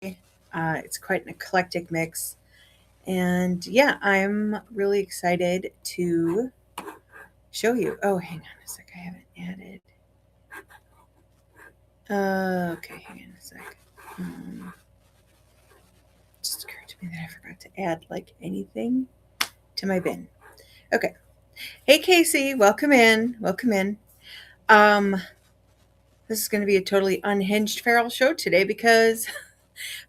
It's quite an eclectic mix. And yeah, I'm really excited to show you. Oh, hang on a sec. I haven't added. Okay, hang on a sec. Just occurred to me that I forgot to add like anything to my bin. Okay. Hey, Casey. Welcome in. Welcome in. Um, this is going to be a totally unhinged feral show today because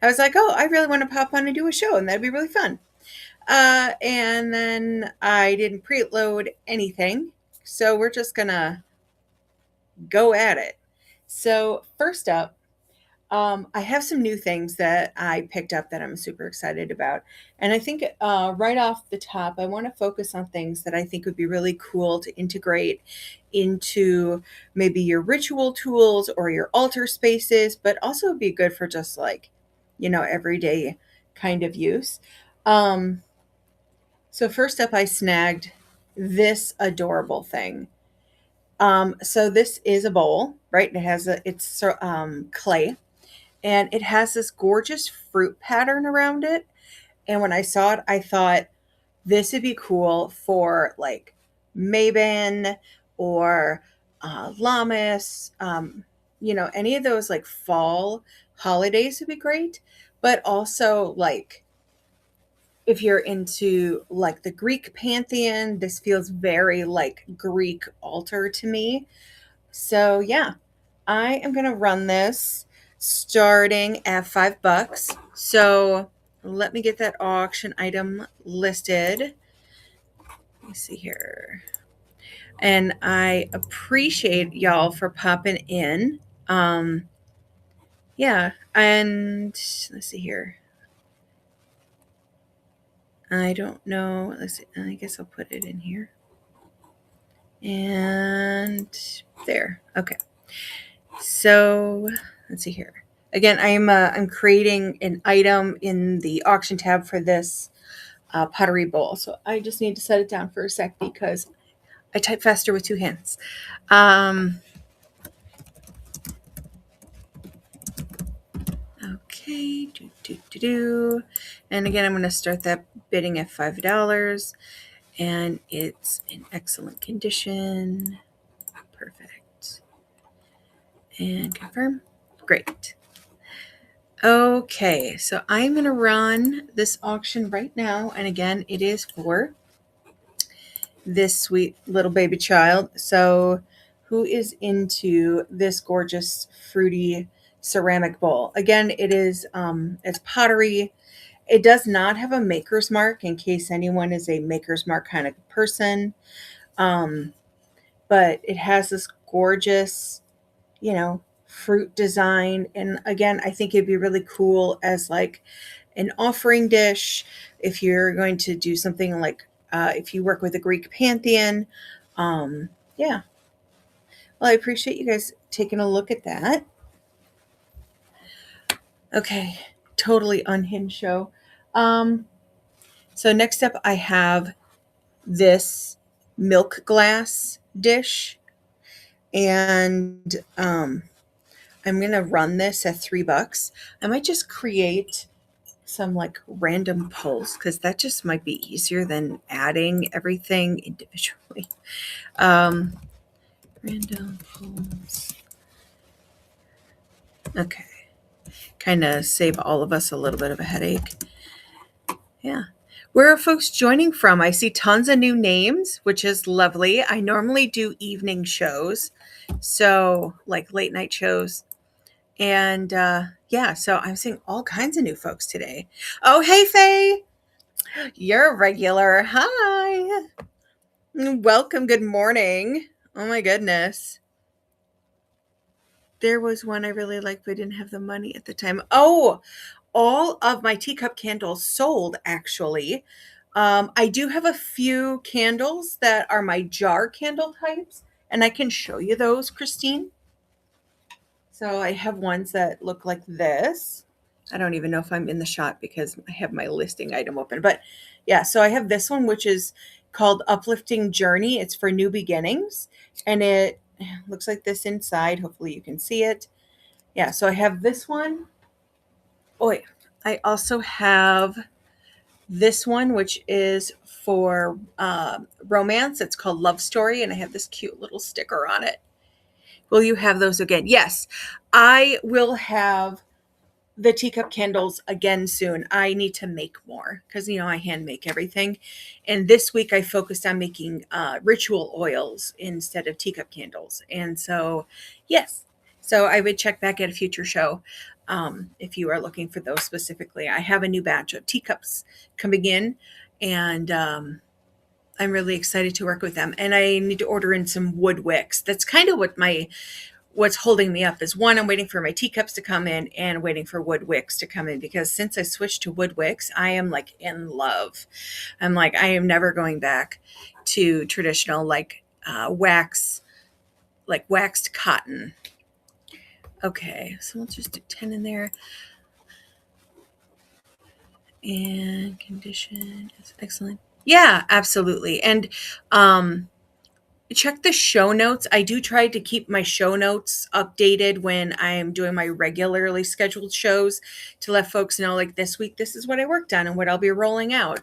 I was like, oh, I really want to pop on and do a show, and that'd be really fun. And then I didn't preload anything. So we're just going to go at it. So, first up, I have some new things that I picked up that I'm super excited about. And I think right off the top, I want to focus on things that I think would be really cool to integrate into maybe your ritual tools or your altar spaces, but also be good for just like, everyday kind of use. Um, so first up, I snagged this adorable thing. So this is a bowl, right? It's clay, and it has this gorgeous fruit pattern around it. And when I saw it, I thought this would be cool for like Mabon or Lammas. Any of those like fall holidays would be great. But also like if you're into like the Greek pantheon, this feels very like Greek altar to me. So yeah, I am gonna run this starting at $5. So let me get that auction item listed. Let me see here. And I appreciate y'all for popping in. Um, yeah, and let's see here. I don't know. Let's see. I guess I'll put it in here. And there. Okay. So let's see here. Again, I'm creating an item in the auction tab for this pottery bowl. So I just need to set it down for a sec because I type faster with two hands. Um, okay. And again, I'm going to start that bidding at $5. And it's in excellent condition. Perfect. And confirm. Great. Okay, so I'm going to run this auction right now. And again, it is for this sweet little baby child. So, who is into this gorgeous fruity ceramic bowl? Again, it's pottery. It does not have a maker's mark in case anyone is a maker's mark kind of person. Um, but it has this gorgeous, fruit design. And again, I think it'd be really cool as like an offering dish if you're going to do something like if you work with the Greek pantheon. Yeah. Well, I appreciate you guys taking a look at that. Okay. Totally unhinged show. So next up, I have this milk glass dish. And I'm going to run this at $3. I might just create some like random polls because that just might be easier than adding everything individually. Random polls. Okay. Kind of save all of us a little bit of a headache. Yeah. Where are folks joining from? I see tons of new names, which is lovely. I normally do evening shows, so like late night shows. And yeah, so I'm seeing all kinds of new folks today. Oh, hey, Faye. You're a regular. Hi. Welcome. Good morning. Oh, my goodness. There was one I really liked, but I didn't have the money at the time. Oh, all of my teacup candles sold, actually. I do have a few candles that are my jar candle types, and I can show you those, Christine. So I have ones that look like this. I don't even know if I'm in the shot because I have my listing item open. But yeah, so I have this one, which is called Uplifting Journey. It's for new beginnings. And it looks like this inside. Hopefully you can see it. Yeah, so I have this one. Oh, I also have this one, which is for romance. It's called Love Story, and I have this cute little sticker on it. Will you have those again? Yes, I will have the teacup candles again soon. I need to make more because, I hand make everything. And this week I focused on making ritual oils instead of teacup candles. And so, yes, so I would check back at a future show if you are looking for those specifically. I have a new batch of teacups coming in, and I'm really excited to work with them. And I need to order in some wood wicks. That's kind of what's holding me up is, one, I'm waiting for my teacups to come in and waiting for wood wicks to come in, because since I switched to wood wicks, I am like in love. I'm like, I am never going back to traditional waxed cotton. Okay, so let's just do 10 in there. And condition is excellent. Yeah, absolutely. And check the show notes. I do try to keep my show notes updated when I'm doing my regularly scheduled shows, to let folks know, like, this week, this is what I worked on and what I'll be rolling out,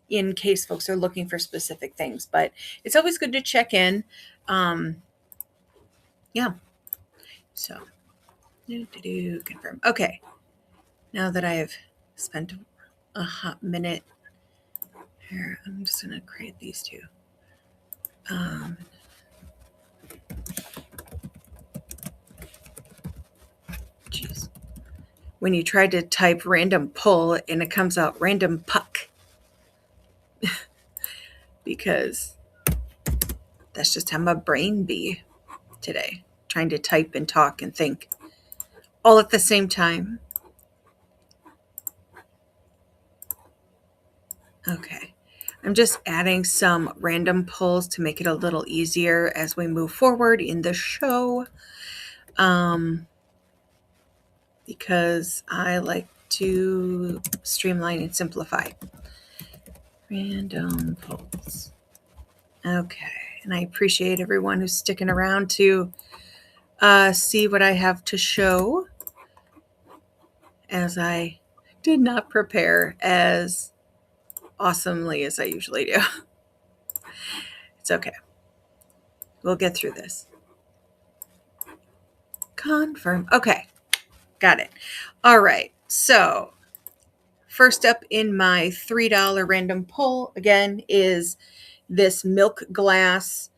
in case folks are looking for specific things. But it's always good to check in. Yeah. So, confirm. Okay. Now that I've spent a hot minute here, I'm just going to create these two. Jeez. When you try to type random pull and it comes out random puck, because that's just how my brain be today, trying to type and talk and think all at the same time. Okay. I'm just adding some random pulls to make it a little easier as we move forward in the show. Because I like to streamline and simplify. Random pulls. Okay. And I appreciate everyone who's sticking around to see what I have to show, as I did not prepare as awesomely as I usually do. It's okay. We'll get through this. Confirm. Okay. Got it. All right. So first up in my $3 random pull, again, is this milk glass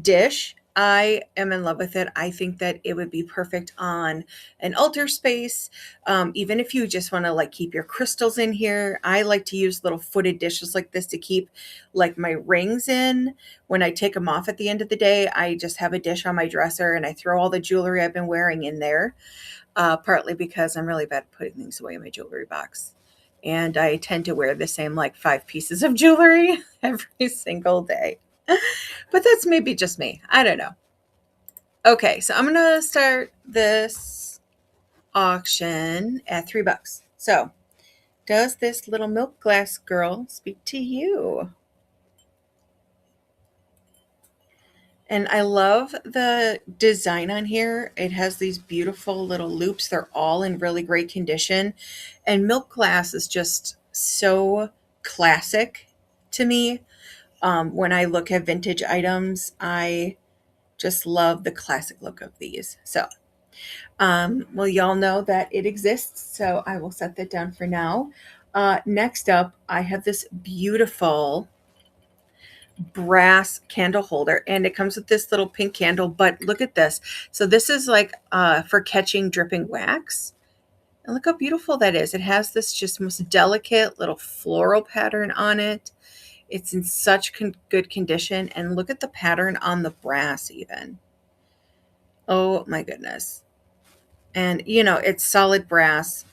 dish. I am in love with it. I think that it would be perfect on an altar space. Even if you just want to keep your crystals in here. I like to use little footed dishes like this to keep my rings in. When I take them off at the end of the day, I just have a dish on my dresser and I throw all the jewelry I've been wearing in there. Partly because I'm really bad at putting things away in my jewelry box. And I tend to wear the same 5 pieces of jewelry every single day. But that's maybe just me. I don't know. Okay, so I'm going to start this auction at $3. So, does this little milk glass girl speak to you? And I love the design on here. It has these beautiful little loops. They're all in really great condition. And milk glass is just so classic to me. When I look at vintage items, I just love the classic look of these. So, well, y'all know that it exists, so I will set that down for now. Next up, I have this beautiful brass candle holder, and it comes with this little pink candle, but look at this. So this is for catching dripping wax. And look how beautiful that is. It has this just most delicate little floral pattern on it. It's in such good condition. And look at the pattern on the brass even. Oh my goodness. And it's solid brass.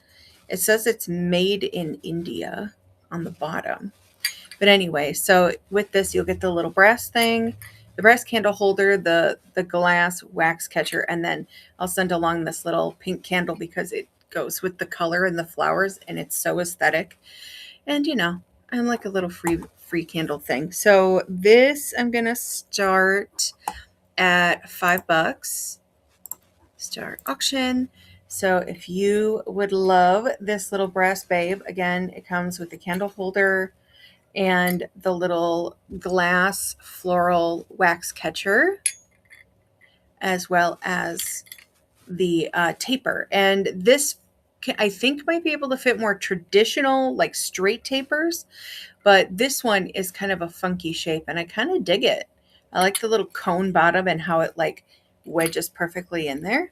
It says it's made in India on the bottom. But anyway, so with this, you'll get the little brass thing, the brass candle holder, the glass wax catcher, and then I'll send along this little pink candle because it goes with the color and the flowers, and it's so aesthetic. And I'm like a little free candle thing. So this, I'm gonna start at $5. Start auction. So if you would love this little brass babe, again, it comes with the candle holder and the little glass floral wax catcher, as well as the taper. And this, I think, might be able to fit more traditional, like straight tapers, but this one is kind of a funky shape and I kind of dig it. I like the little cone bottom and how it like wedges perfectly in there.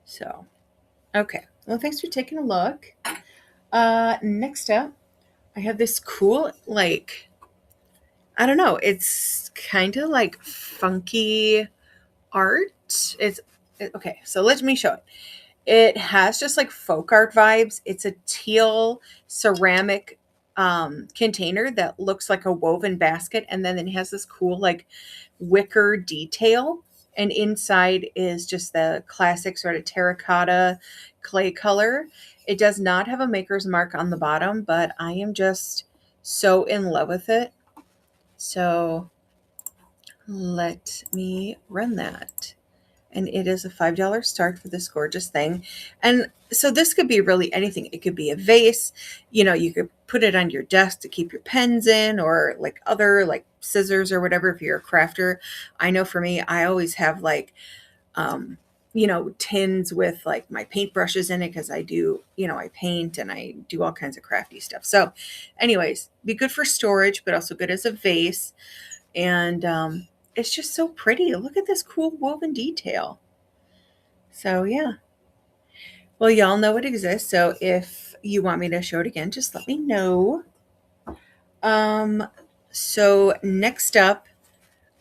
So, okay. Well, thanks for taking a look. Next up, I have this cool, like, I don't know, it's kind of like funky art. Okay, so let me show it. It has just like folk art vibes. It's a teal ceramic container that looks like a woven basket, and then it has this cool like wicker detail. And inside is just the classic sort of terracotta clay color. It does not have a maker's mark on the bottom, but I am just so in love with it. So let me run that. And it is a $5 start for this gorgeous thing. And so this could be really anything. It could be a vase, you could put it on your desk to keep your pens in, or like other like scissors or whatever if you're a crafter. I know for me, I always have like tins with like my paintbrushes in it because I do, I paint and I do all kinds of crafty stuff. So anyways, be good for storage, but also good as a vase. And it's just so pretty. Look at this cool woven detail. So yeah. Well, y'all know it exists. So if you want me to show it again, just let me know. Um, so next up,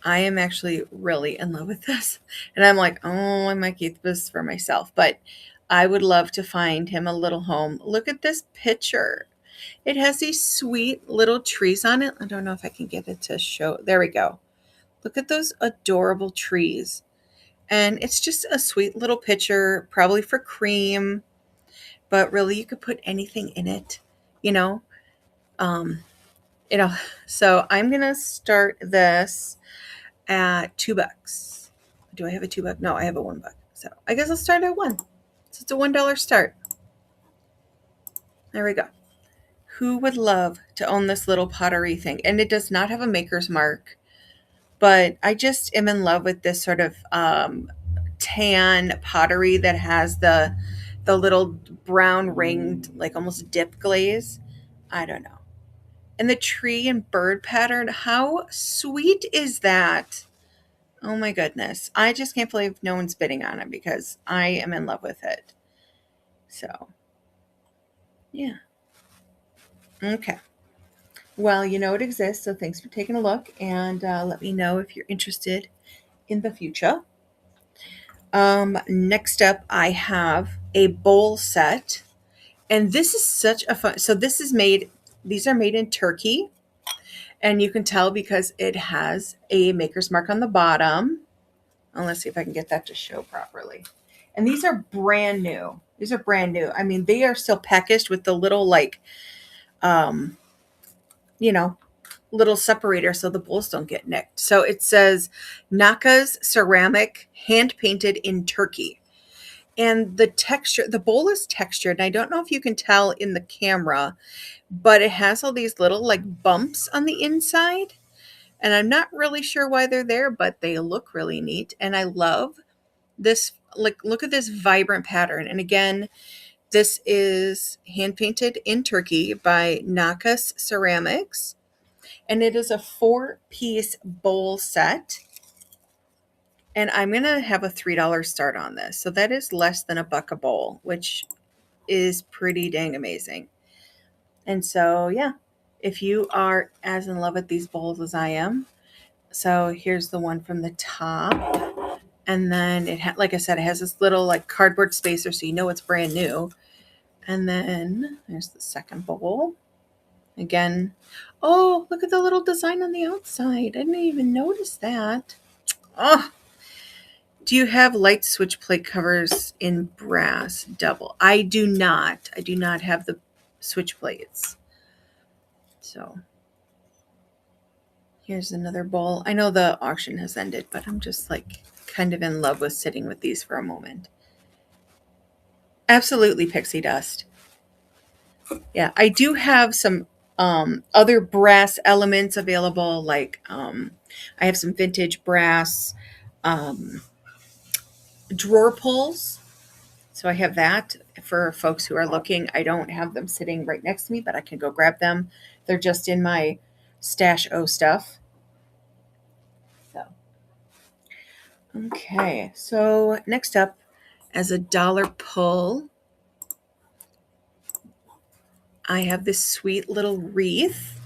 I am actually really in love with this. And I'm like, oh, I might keep this for myself, but I would love to find him a little home. Look at this picture. It has these sweet little trees on it. I don't know if I can get it to show. There we go. Look at those adorable trees. And it's just a sweet little picture, probably for cream, but really you could put anything in it, you know. Um, you know, so I'm gonna start this at $2. Do I have a $2? No, I have a $1. So I guess I'll start at one. So it's a $1 start. There we go. Who would love to own this little pottery thing? And it does not have a maker's mark, but I just am in love with this sort of tan pottery that has the little brown ringed, like almost dip glaze. I don't know. And the tree and bird pattern, how sweet is that? Oh my goodness. I just can't believe no one's bidding on it because I am in love with it. So, yeah. Okay. Well, you know it exists, so thanks for taking a look and let me know if you're interested in the future. Next up, I have a bowl set, and this is such a fun. So these are made in Turkey, and you can tell because it has a maker's mark on the bottom. Let's see if I can get that to show properly. And these are brand new. These are brand new. I mean, they are still packaged with the little like, um, you know, little separator so the bowls don't get nicked. So it says Naka's ceramic, hand painted in Turkey. And the bowl is textured. And I don't know if you can tell in the camera, but it has all these little like bumps on the inside. And I'm not really sure why they're there, but they look really neat. And I love this, like, look at this vibrant pattern. And again, this is hand painted in Turkey by Nakas Ceramics. And it is a 4-piece bowl set. And I'm going to have a $3 start on this. So that is less than $1 a bowl, which is pretty dang amazing. And so, yeah, if you are as in love with these bowls as I am, so here's the one from the top. And then like I said, it has this little like cardboard spacer so you know it's brand new. And then there's the second bowl. Again, oh, look at the little design on the outside. I didn't even notice that. Oh, do you have light switch plate covers in brass double? I do not. I do not have the switch plates. So here's another bowl. I know the auction has ended, but I'm just like kind of in love with sitting with these for a moment. Absolutely pixie dust. Yeah, I do have some other brass elements available. Like I have some vintage brass um, drawer pulls. So I have that for folks who are looking. I don't have them sitting right next to me, but I can go grab them. They're just in my stash o stuff. So okay, so next up, as a dollar pull, I have this sweet little wreath.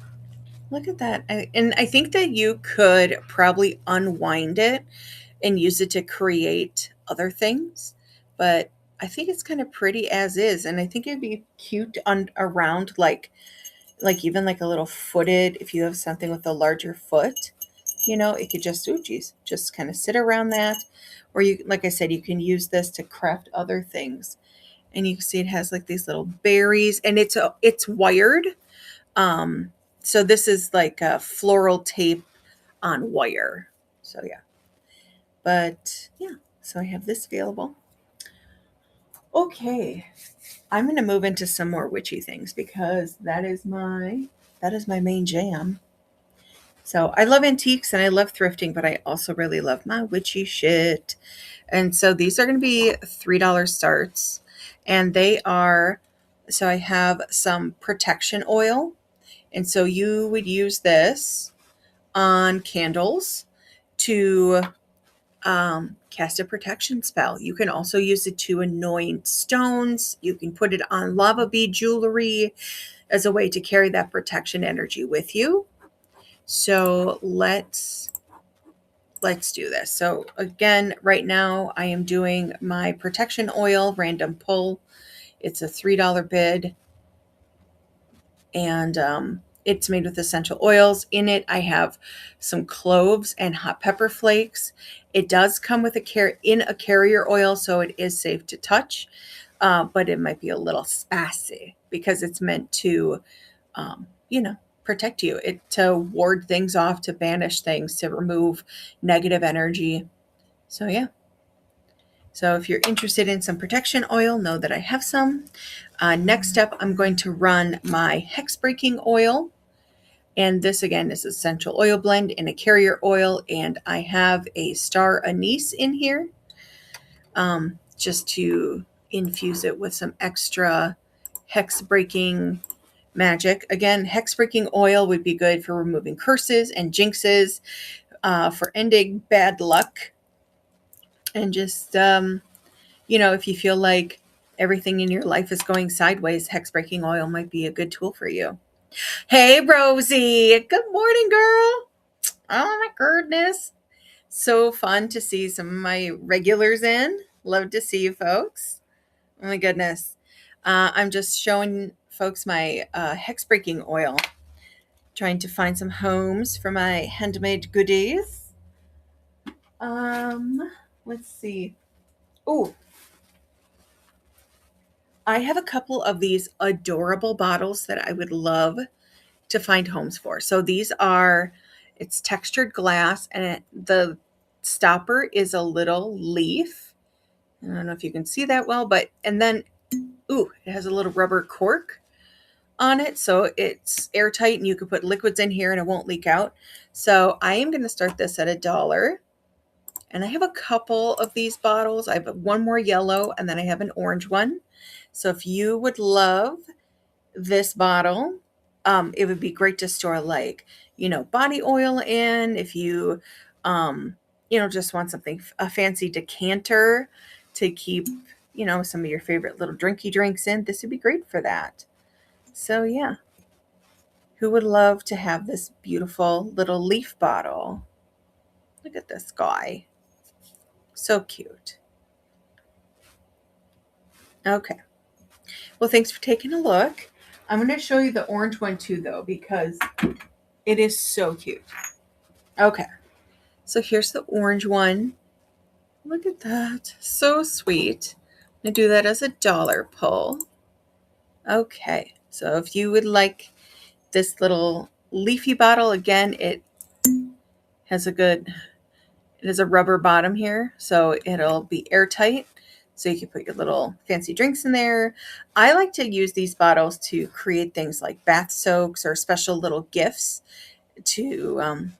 Look at that. And I think that you could probably unwind it and use it to create other things. But I think it's kind of pretty as is. And I think it'd be cute on around like even like a little footed, if you have something with a larger foot, it could just, oh geez, just kind of sit around that. Or you, like I said, you can use this to craft other things. And you can see it has like these little berries, and it's wired. So this is like a floral tape on wire. So yeah. But yeah, so I have this available. Okay. I'm going to move into some more witchy things because that is my main jam. So I love antiques and I love thrifting, but I also really love my witchy shit. And so these are going to be $3 starts, and they are, so I have some protection oil. And so you would use this on candles to cast a protection spell. You can also use it to anoint stones. You can put it on lava bead jewelry as a way to carry that protection energy with you. So let's do this. So again, right now I am doing my protection oil random pull. It's a $3 bid, and it's made with essential oils. In it, I have some cloves and hot pepper flakes. It does come with a carrier oil, so it is safe to touch, but it might be a little spicy because it's meant to, protect you. It to ward things off, to banish things, to remove negative energy. So yeah. So if you're interested in some protection oil, know that I have some. Next up, I'm going to run my hex breaking oil. And this again is essential oil blend in a carrier oil. And I have a star anise in here just to infuse it with some extra hex breaking magic. Again, hex breaking oil would be good for removing curses and jinxes, for ending bad luck. And just, if you feel like everything in your life is going sideways, hex breaking oil might be a good tool for you. Hey, Rosie. Good morning, girl. Oh, my goodness. So fun to see some of my regulars in. Love to see you folks. Oh, my goodness. I'm just showing folks my hex breaking oil. Trying to find some homes for my handmade goodies. Let's see. Oh, I have a couple of these adorable bottles that I would love to find homes for. So it's textured glass, and the stopper is a little leaf. I don't know if you can see that well, and then, it has a little rubber cork on it. So it's airtight and you can put liquids in here and it won't leak out. So I am going to start this at $1. And I have a couple of these bottles. I have one more yellow and then I have an orange one. So if you would love this bottle, it would be great to store body oil in. If you, just want a fancy decanter to keep, some of your favorite little drinky drinks in, this would be great for that. So yeah, who would love to have this beautiful little leaf bottle? Look at this guy. So cute. Okay. Well, thanks for taking a look. I'm going to show you the orange one too, though, because it is so cute. Okay. So here's the orange one. Look at that. So sweet. I'm going to do that as $1 pull. Okay. So if you would like this little leafy bottle, again, it has a rubber bottom here, so it'll be airtight. So you can put your little fancy drinks in there. I like to use these bottles to create things like bath soaks or special little gifts to,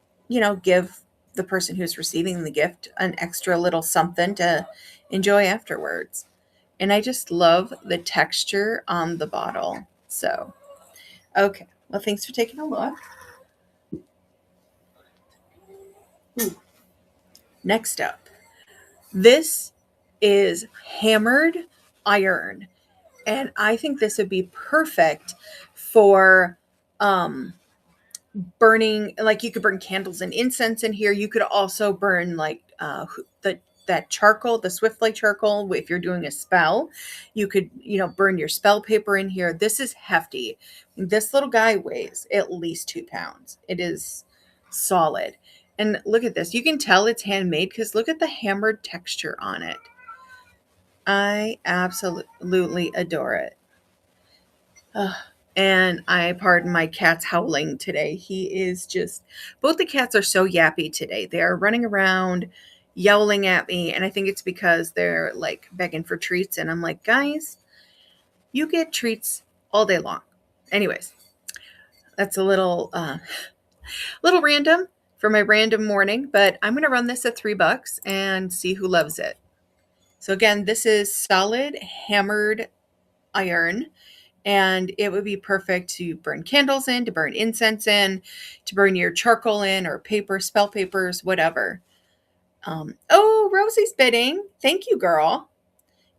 give the person who's receiving the gift an extra little something to enjoy afterwards. And I just love the texture on the bottle. So, okay. Well, thanks for taking a look. Ooh. Next up, this is hammered iron. And I think this would be perfect for burning, like you could burn candles and incense in here. You could also burn like that charcoal, the Swiftlight charcoal. If you're doing a spell, you could, burn your spell paper in here. This is hefty. This little guy weighs at least 2 pounds. It is solid. And look at this. You can tell it's handmade because look at the hammered texture on it. I absolutely adore it. Ugh. And I pardon my cat's howling today. He is just, both the cats are so yappy today. They are running around, yowling at me. And I think it's because they're like begging for treats. And I'm like, guys, you get treats all day long. Anyways, that's a little random for my random morning, but I'm going to run this at $3 and see who loves it. So again, this is solid hammered iron. And it would be perfect to burn candles in, to burn incense in, to burn your charcoal in, or paper, spell papers, whatever. Oh, Rosie's bidding. Thank you, girl.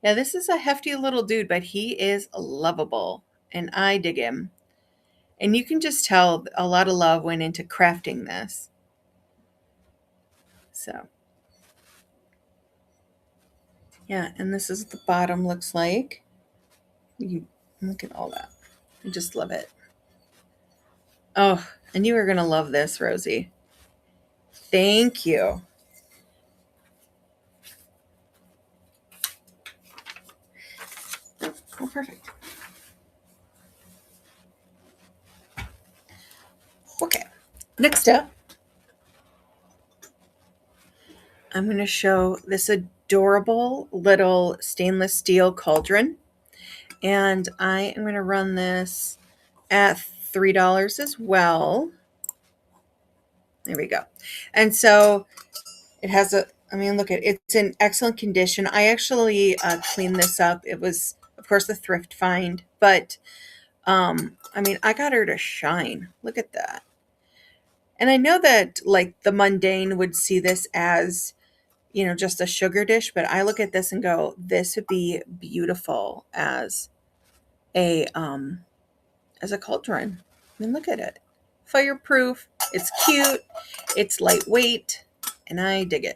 Yeah, this is a hefty little dude, but he is lovable, and I dig him. And you can just tell a lot of love went into crafting this. So, yeah, and this is what the bottom looks like. You look at all that. I just love it. Oh, and you are going to love this, Rosie. Thank you. Oh, perfect. Okay, next up, I'm going to show this adorable little stainless steel cauldron. And I am going to run this at $3 as well. There we go. And so it has look at it. It's in excellent condition. I actually cleaned this up. It was, of course, a thrift find, but I got her to shine. Look at that. And I know that like the mundane would see this as, just a sugar dish, but I look at this and go, this would be beautiful as a cauldron. I mean, look at it. Fireproof. It's cute. It's lightweight, and I dig it.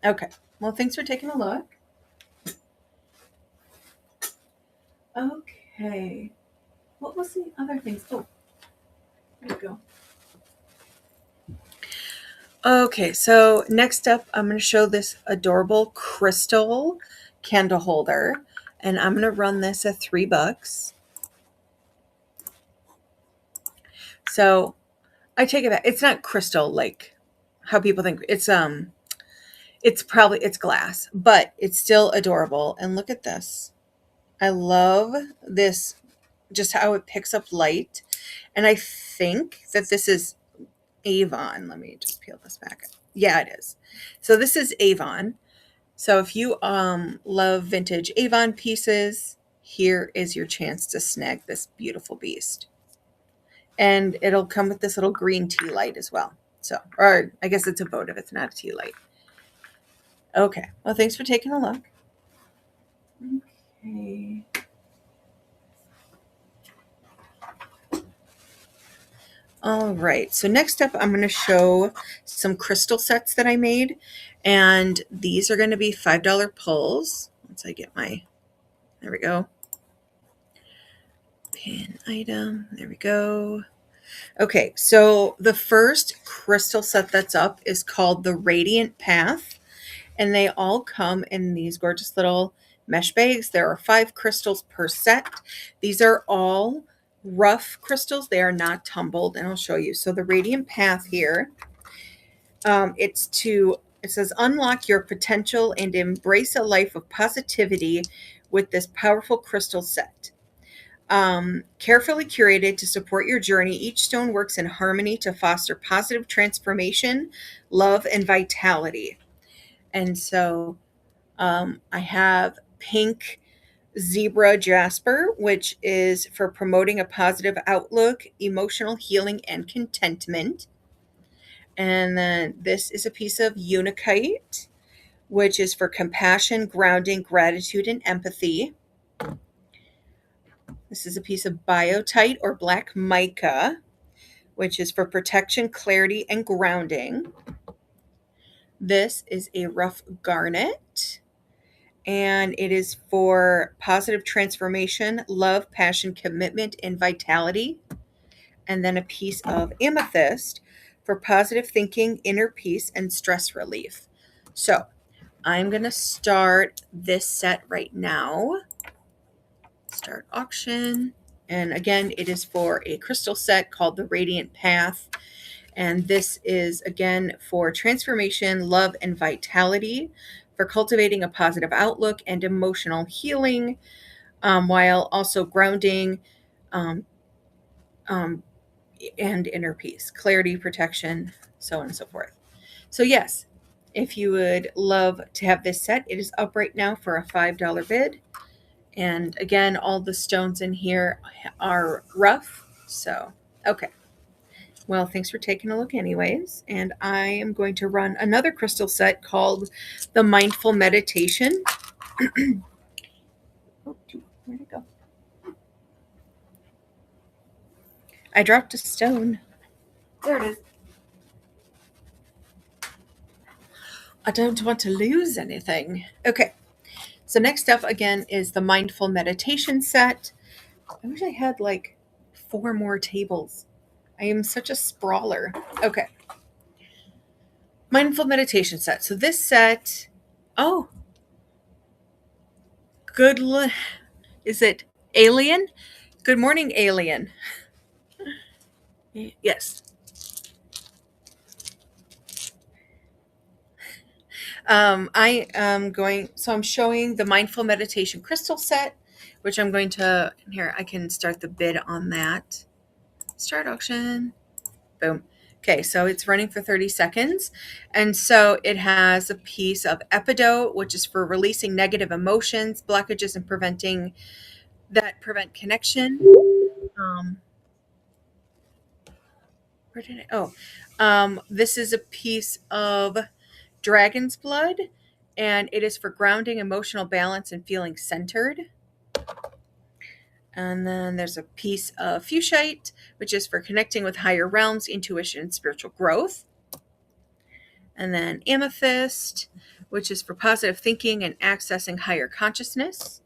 Okay. Well, thanks for taking a look. Okay. What was the other things? Oh, there we go. Okay, so next up, I'm going to show this adorable crystal candle holder, and I'm going to run this at $3. So I take it back. It's not crystal like how people think. It's glass, but it's still adorable. And look at this. I love this, just how it picks up light. And I think that this is Avon. Let me just peel this back. Yeah, it is. So this is Avon. So if you love vintage Avon pieces, here is your chance to snag this beautiful beast. And it'll come with this little green tea light as well. So, or I guess it's a votive. It's not a tea light. Okay. Well, thanks for taking a look. Okay. All right. So next up, I'm going to show some crystal sets that I made. And these are going to be $5 pulls. Once I get there we go. Pin item. There we go. Okay. So the first crystal set that's up is called the Radiant Path. And they all come in these gorgeous little mesh bags. There are 5 crystals per set. These are all rough crystals. They are not tumbled, and I'll show you. So the Radiant Path here, it's to It says, unlock your potential and embrace a life of positivity with this powerful crystal set. Carefully curated to support your journey, each stone works in harmony to foster positive transformation, love, and vitality. And so I have pink zebra jasper, which is for promoting a positive outlook, emotional healing, and contentment. And then this is a piece of unikite, which is for compassion, grounding, gratitude, and empathy. This is a piece of biotite or black mica, which is for protection, clarity, and grounding. This is a rough garnet, and it is for positive transformation, love, passion, commitment, and vitality. And then a piece of amethyst for positive thinking, inner peace, and stress relief. So I'm going to start this set right now. Start auction. And again, it is for a crystal set called the Radiant Path. And this is, again, for transformation, love, and vitality, for cultivating a positive outlook and emotional healing, while also grounding um, um, and inner peace, clarity, protection, so on and so forth. So, yes, if you would love to have this set, it is up right now for a $5 bid. And again, all the stones in here are rough. So, okay. Well, thanks for taking a look anyways. And I am going to run another crystal set called the Mindful Meditation. Oh, where'd it go? I dropped a stone. There it is. I don't want to lose anything. Okay. So next up again is the Mindful Meditation set. I wish I had like 4 more tables. I am such a sprawler. Okay. Mindful Meditation set. So this set, oh, good. Is it Alien? Good morning, Alien. Yes. I am going, so I'm showing the Mindful Meditation crystal set, which I'm going to, here, I can start the bid on that. Start auction. Boom. Okay, so it's running for 30 seconds. And so it has a piece of epidote, which is for releasing negative emotions, blockages, and prevent connection. Where did this is a piece of dragon's blood, and it is for grounding, emotional balance, and feeling centered. And then there's a piece of fuchsite, which is for connecting with higher realms, intuition, and spiritual growth. And then amethyst, which is for positive thinking and accessing higher consciousness.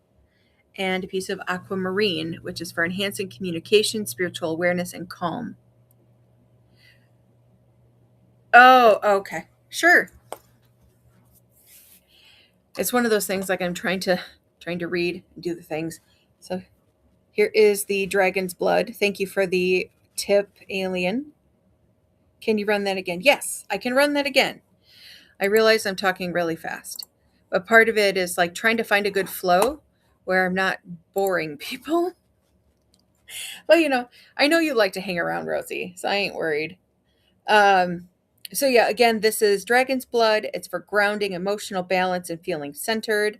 And a piece of aquamarine, which is for enhancing communication, spiritual awareness, and calm. Oh, okay. Sure. It's one of those things like I'm trying to read and do the things. So here is the dragon's blood. Thank you for the tip, Alien. Can you run that again? Yes, I can run that again. I realize I'm talking really fast, but part of it is like trying to find a good flow where I'm not boring people. Well, I know you like to hang around, Rosie, so I ain't worried. So yeah, again, this is dragon's blood. It's for grounding, emotional balance, and feeling centered.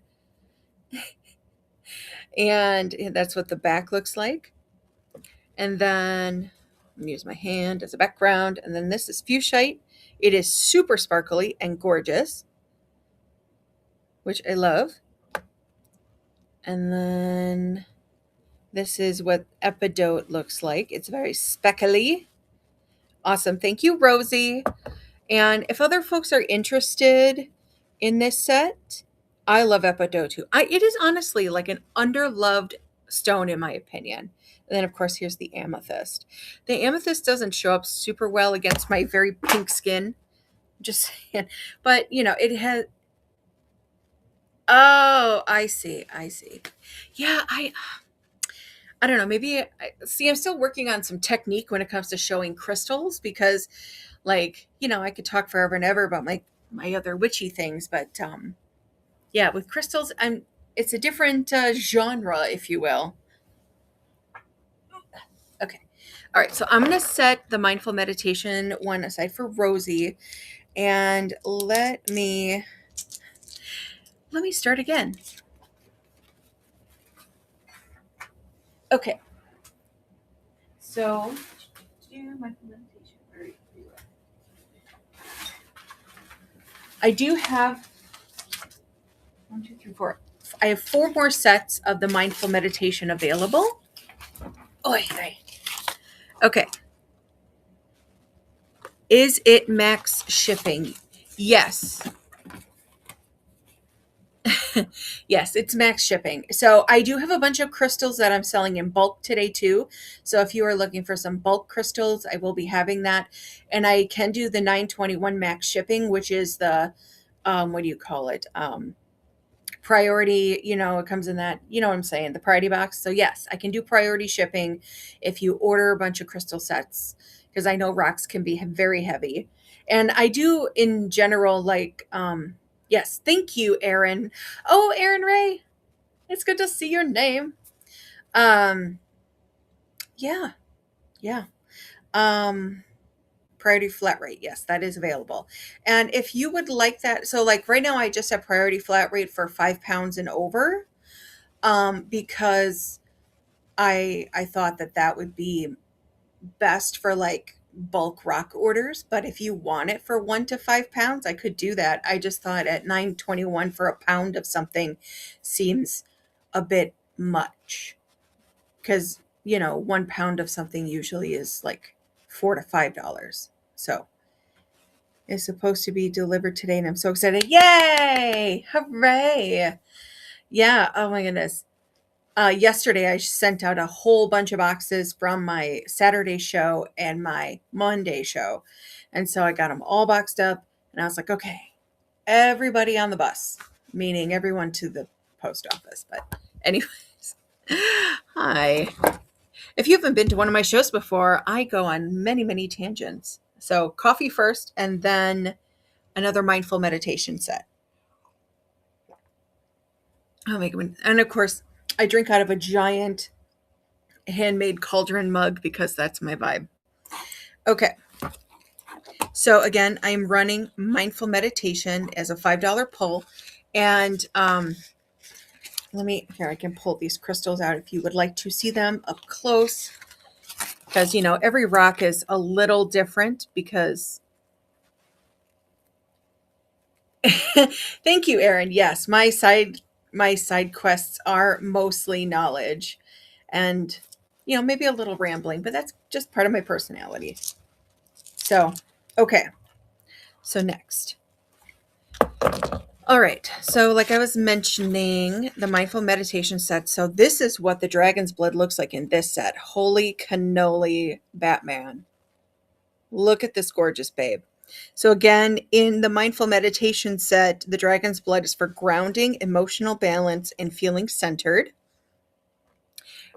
And that's what the back looks like. And then I'm going to use my hand as a background. And then this is fuchsite. It is super sparkly and gorgeous, which I love. And then this is what epidote looks like. It's very speckly. Awesome. Thank you, Rosie. And if other folks are interested in this set, I love epidote too. It is honestly like an underloved stone in my opinion. And then of course here's the amethyst. The amethyst doesn't show up super well against my very pink skin. Just saying. But it has. Oh, I see. Yeah, I don't know. Maybe I'm still working on some technique when it comes to showing crystals because, I could talk forever and ever about my my other witchy things, but yeah, with crystals, it's a different genre, if you will. Okay. All right. So I'm going to set the mindful meditation one aside for Rosie, and let me start again. Okay. So mindful meditation. I do have 1, 2, 3, 4. I have 4 more sets of the mindful meditation available. Oy, oy. Okay. Is it max shipping? Yes. Yes, it's max shipping. So I do have a bunch of crystals that I'm selling in bulk today too. So if you are looking for some bulk crystals, I will be having that. And I can do the 921 max shipping, which is the what do you call it? Priority, it comes in that, you know what I'm saying, the priority box. So yes, I can do priority shipping if you order a bunch of crystal sets, because I know rocks can be very heavy. And I do in general like yes, thank you, Aaron. Oh, Aaron Ray, it's good to see your name. Um yeah, yeah. Um Priority flat rate, yes, that is available. And if you would like that, so like right now I just have priority flat rate for 5 pounds and over, because I thought that would be best for like bulk rock orders. But if you want it for 1 to 5 pounds, I could do that. I just thought at 921 for a pound of something seems a bit much, because 1 pound of something usually is like $4 to $5. So it's supposed to be delivered today, and I'm so excited. Yay! Hooray! Yeah, oh my goodness. Yesterday, I sent out a whole bunch of boxes from my Saturday show and my Monday show. And so I got them all boxed up, and I was like, okay, everybody on the bus, meaning everyone to the post office. But, anyways, hi. If you haven't been to one of my shows before, I go on many, many tangents. So, coffee first, and then another mindful meditation set. Oh my God. And of course, I drink out of a giant handmade cauldron mug because that's my vibe. Okay. So again, I'm running mindful meditation as a $5 pull. And I can pull these crystals out if you would like to see them up close. Because, every rock is a little different because thank you, Erin. Yes, my side quests are mostly knowledge and maybe a little rambling, but that's just part of my personality. So, okay. So next. All right. So like I was mentioning, the mindful meditation set. So this is what the dragon's blood looks like in this set. Holy cannoli, Batman. Look at this gorgeous babe. So again, in the mindful meditation set, the dragon's blood is for grounding, emotional balance, and feeling centered.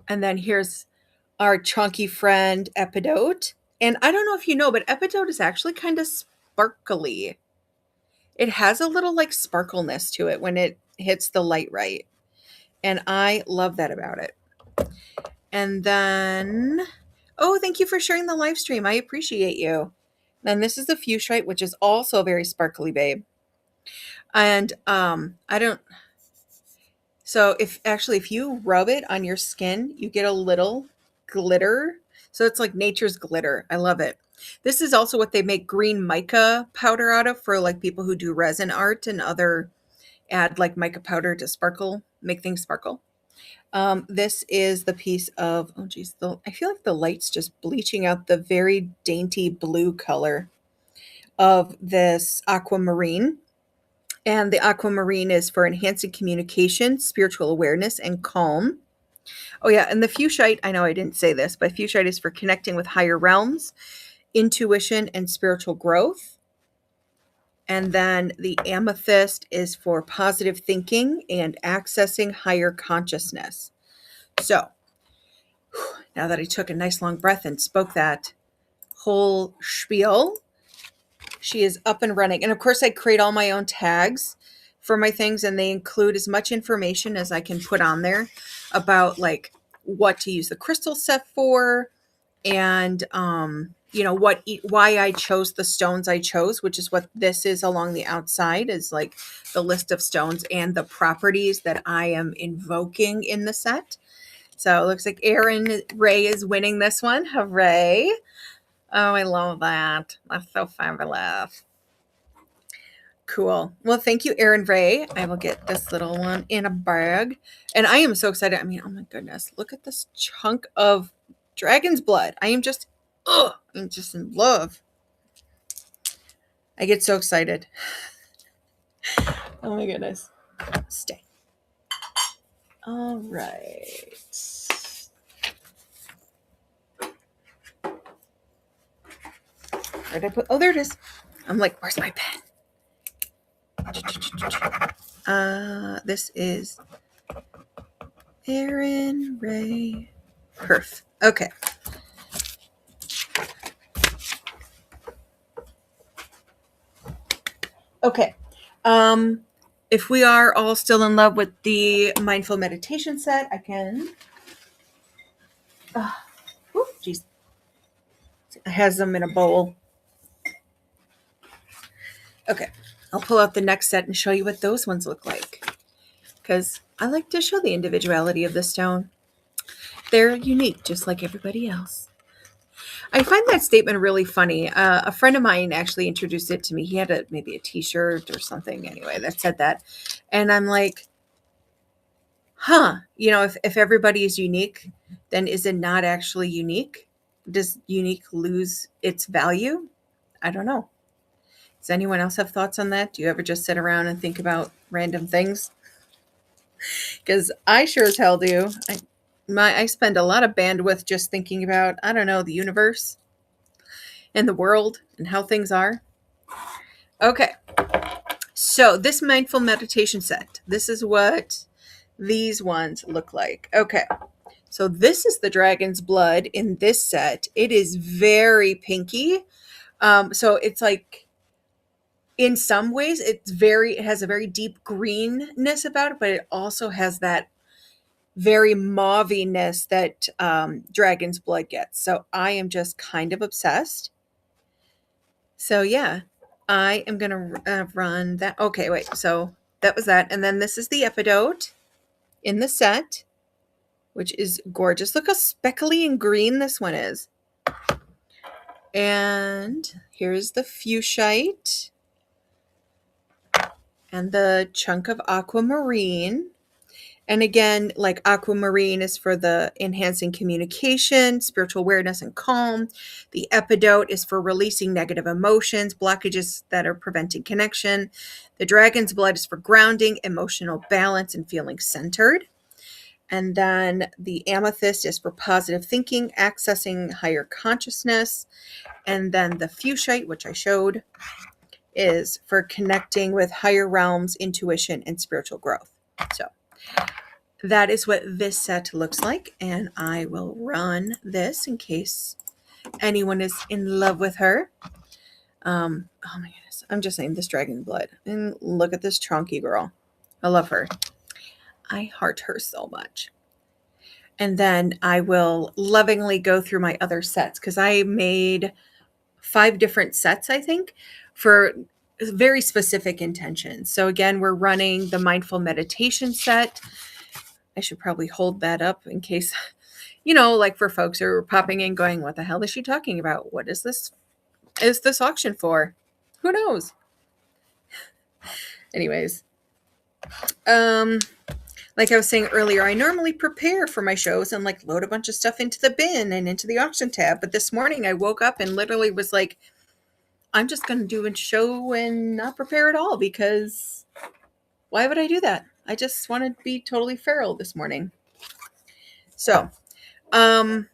And then here's our chunky friend, Epidote. And I don't know if you know, but Epidote is actually kind of sparkly. It has a little like sparkleness to it when it hits the light right. And I love that about it. And then, oh, thank you for sharing the live stream. I appreciate you. Then this is the fuchsite, which is also very sparkly, babe. And so if you rub it on your skin, you get a little glitter. So it's like nature's glitter. I love it. This is also what they make green mica powder out of for like people who do resin art and add like mica powder to make things sparkle. This is the piece of, oh geez, I feel like the light's just bleaching out the very dainty blue color of this aquamarine. And the aquamarine is for enhancing communication, spiritual awareness, and calm. Oh yeah, and the fuchsite, I know I didn't say this, but fuchsite is for connecting with higher realms, intuition, and spiritual growth. And then the amethyst is for positive thinking and accessing higher consciousness. So now that I took a nice long breath and spoke that whole spiel, she is up and running. And of course, I create all my own tags for my things, and they include as much information as I can put on there about like what to use the crystal set for, and why I chose the stones I chose, which is what this is along the outside, is like the list of stones and the properties that I am invoking in the set. So it looks like Erin Ray is winning this one. Hooray. Oh, I love that. That's so fabulous. Cool. Well, thank you, Erin Ray. I will get this little one in a bag. And I am so excited. I mean, oh my goodness. Look at this chunk of dragon's blood. I'm just in love. I get so excited. Oh my goodness. Stay. All right. Where did I put? Oh, there it is. I'm like, where's my pen? This is Erin Ray. Perf. Okay. Okay. If we are all still in love with the mindful meditation set, I can. Jeez. It has them in a bowl. Okay. I'll pull out the next set and show you what those ones look like, because I like to show the individuality of the stone. They're unique, just like everybody else. I find that statement really funny. A friend of mine actually introduced it to me. He had maybe a t-shirt or something anyway that said that. And I'm like, if everybody is unique, then is it not actually unique? Does unique lose its value? I don't know. Does anyone else have thoughts on that? Do you ever just sit around and think about random things? Because I sure as hell do. I spend a lot of bandwidth just thinking about, I don't know, the universe and the world and how things are. Okay. So this mindful meditation set, this is what these ones look like. Okay. So this is the dragon's blood in this set. It is very pinky. So it's like, in some ways, it has a very deep greenness about it, but it also has that very mauviness that dragon's blood gets. So I am just kind of obsessed. So yeah, I am going to run that. Okay, wait. So that was that. And then this is the epidote in the set, which is gorgeous. Look how speckly and green this one is. And here's the fuchsite and the chunk of aquamarine. And again, like aquamarine is for the enhancing communication, spiritual awareness, and calm. The epidote is for releasing negative emotions, blockages that are preventing connection. The dragon's blood is for grounding, emotional balance, and feeling centered. And then the amethyst is for positive thinking, accessing higher consciousness. And then the fuchsite, which I showed, is for connecting with higher realms, intuition, and spiritual growth. So that is what this set looks like, and I will run this in case anyone is in love with her. Oh my goodness, I'm just saying, this dragon blood, and look at this chunky girl. I love her. I heart her so much. And then I will lovingly go through my other sets, because I made 5 different sets, I think, for very specific intentions. So again, we're running the mindful meditation set. I should probably hold that up in case, like for folks who are popping in going, what the hell is she talking about? What is this auction for? Who knows? Anyways, like I was saying earlier, I normally prepare for my shows and like load a bunch of stuff into the bin and into the auction tab. But this morning I woke up and literally was like, I'm just going to do a show and not prepare at all, because why would I do that? I just want to be totally feral this morning. So, I'm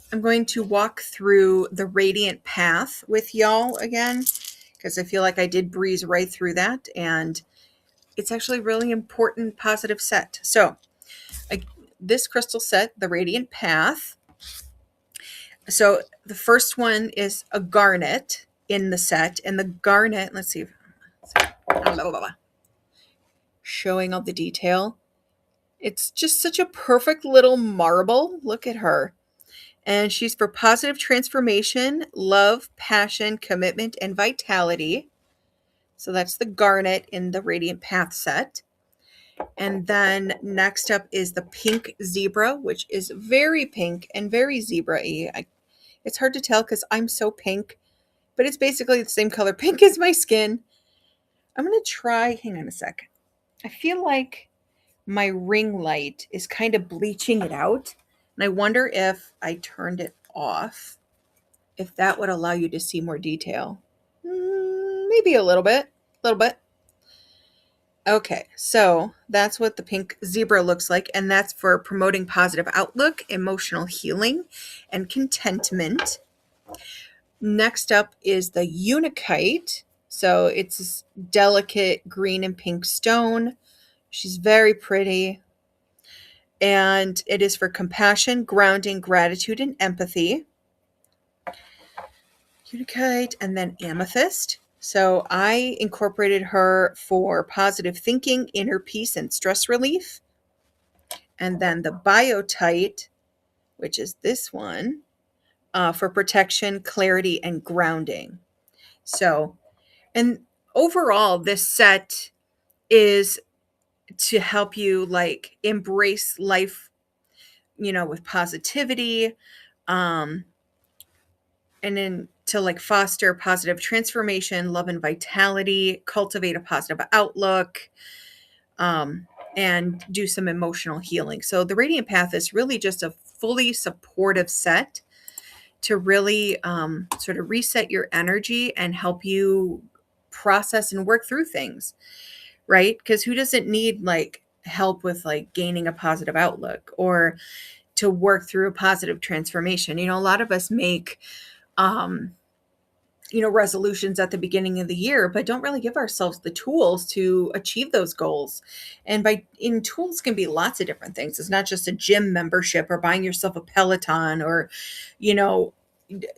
going to walk through the radiant path with y'all again, because I feel like I did breeze right through that, and it's actually a really important positive set. So, this crystal set, the radiant path. So the first one is a garnet. in the set. And the garnet, let's see, showing all the detail. It's just such a perfect little marble. Look at her. And she's for positive transformation, love, passion, commitment, and vitality. So that's the garnet in the Radiant Path set. And then next up is the pink zebra, which is very pink and very zebra-y. It's hard to tell because I'm so pink, but it's basically the same color pink as my skin. I'm going to try, hang on a sec. I feel like my ring light is kind of bleaching it out. And I wonder if I turned it off, if that would allow you to see more detail. Maybe a little bit. Okay, so that's what the pink zebra looks like, and that's for promoting positive outlook, emotional healing, and contentment. Next up is the Unikite. So it's this delicate green and pink stone. She's very pretty. And it is for compassion, grounding, gratitude, and empathy. Unikite, and then amethyst. So I incorporated her for positive thinking, inner peace, and stress relief. And then the biotite, which is this one, for protection, clarity, and grounding. So, and overall, this set is to help you like embrace life, with positivity, and then to like foster positive transformation, love, and vitality, cultivate a positive outlook, and do some emotional healing. So the Radiant Path is really just a fully supportive set to really sort of reset your energy and help you process and work through things, right? Because who doesn't need like help with like gaining a positive outlook or to work through a positive transformation? A lot of us make resolutions at the beginning of the year, but don't really give ourselves the tools to achieve those goals. And tools can be lots of different things. It's not just a gym membership or buying yourself a Peloton or,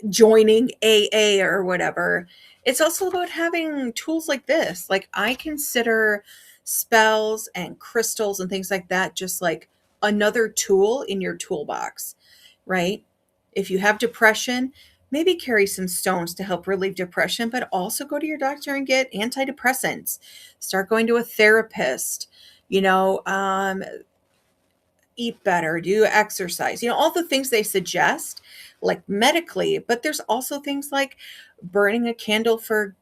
joining AA or whatever. It's also about having tools like this. Like I consider spells and crystals and things like that just like another tool in your toolbox, right? If you have depression, maybe carry some stones to help relieve depression, but also go to your doctor and get antidepressants. Start going to a therapist, eat better, do exercise, all the things they suggest, like medically. But there's also things like burning a candle for,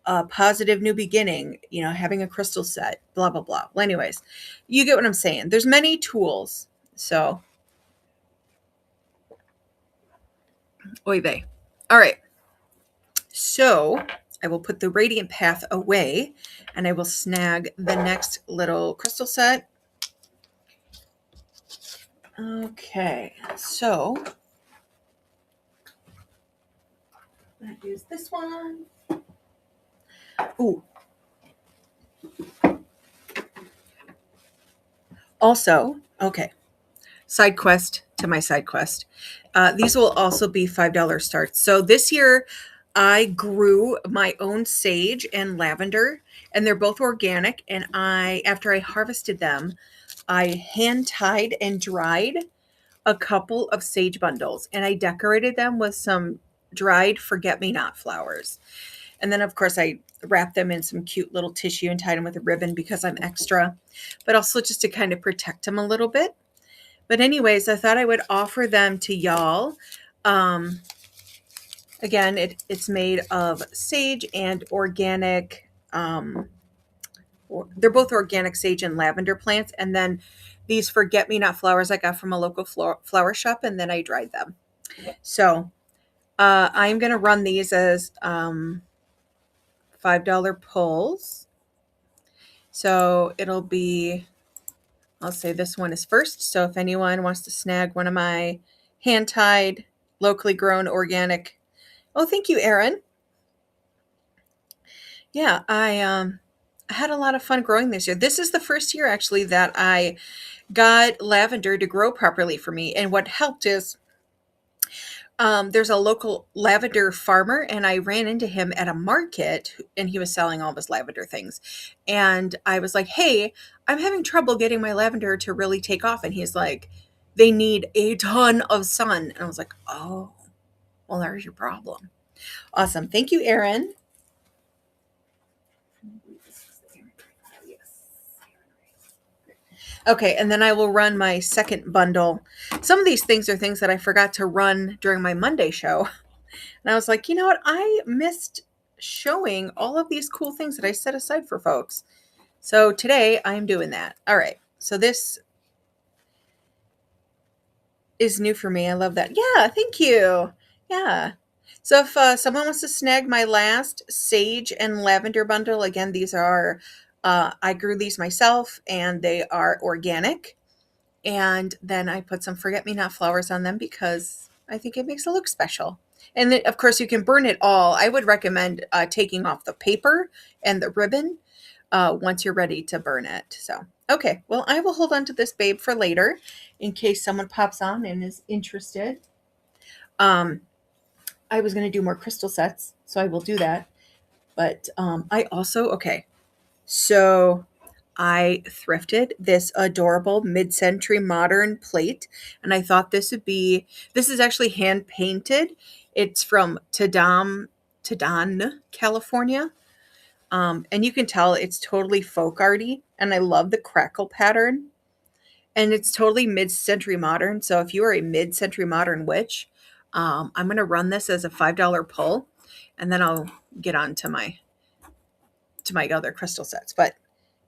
a positive new beginning, having a crystal set, blah, blah, blah. Well, anyways, you get what I'm saying. There's many tools. So, oy vey. All right. So I will put the Radiant Path away and I will snag the next little crystal set. Okay, so that is this one. Ooh. Also, okay, side quest to my side quest. These will also be $5 starts. So this year I grew my own sage and lavender, and they're both organic. And after I harvested them, I hand tied and dried a couple of sage bundles, and I decorated them with some dried forget-me-not flowers. And then, of course, I wrapped them in some cute little tissue and tied them with a ribbon because I'm extra, but also just to kind of protect them a little bit. But anyways, I thought I would offer them to y'all. Again, it's made of sage and organic. They're both organic sage and lavender plants. And then these forget-me-not flowers I got from a local flower shop, and then I dried them. So I'm going to run these as $5 pulls. So it'll be, I'll say this one is first. So if anyone wants to snag one of my hand-tied, locally grown, organic. Oh, thank you, Erin. Yeah, I had a lot of fun growing this year. This is the first year actually that I got lavender to grow properly for me. And what helped is there's a local lavender farmer, and I ran into him at a market, and he was selling all of his lavender things. And I was like, hey, I'm having trouble getting my lavender to really take off. And he's like, they need a ton of sun. And I was like, oh, well, there's your problem. Awesome. Thank you, Erin. Okay, and then I will run my second bundle. Some of these things are things that I forgot to run during my Monday show. And I was like, you know what? I missed showing all of these cool things that I set aside for folks. So today I'm doing that. All right. So this is new for me. I love that. Yeah, thank you. Yeah. So if someone wants to snag my last sage and lavender bundle, again, these are, I grew these myself and they are organic. And then I put some forget-me-not flowers on them because I think it makes it look special. And then, of course, you can burn it all. I would recommend taking off the paper and the ribbon once you're ready to burn it. So, okay, well, I will hold on to this babe for later in case someone pops on and is interested. I was going to do more crystal sets, so I will do that. But I also, okay, so I thrifted this adorable mid-century modern plate, and I thought this is actually hand painted. It's from Tadon, California. And you can tell it's totally folk arty, and I love the crackle pattern. And it's totally mid-century modern. So if you are a mid-century modern witch, I'm going to run this as a $5 pull, and then I'll get on to my other crystal sets. But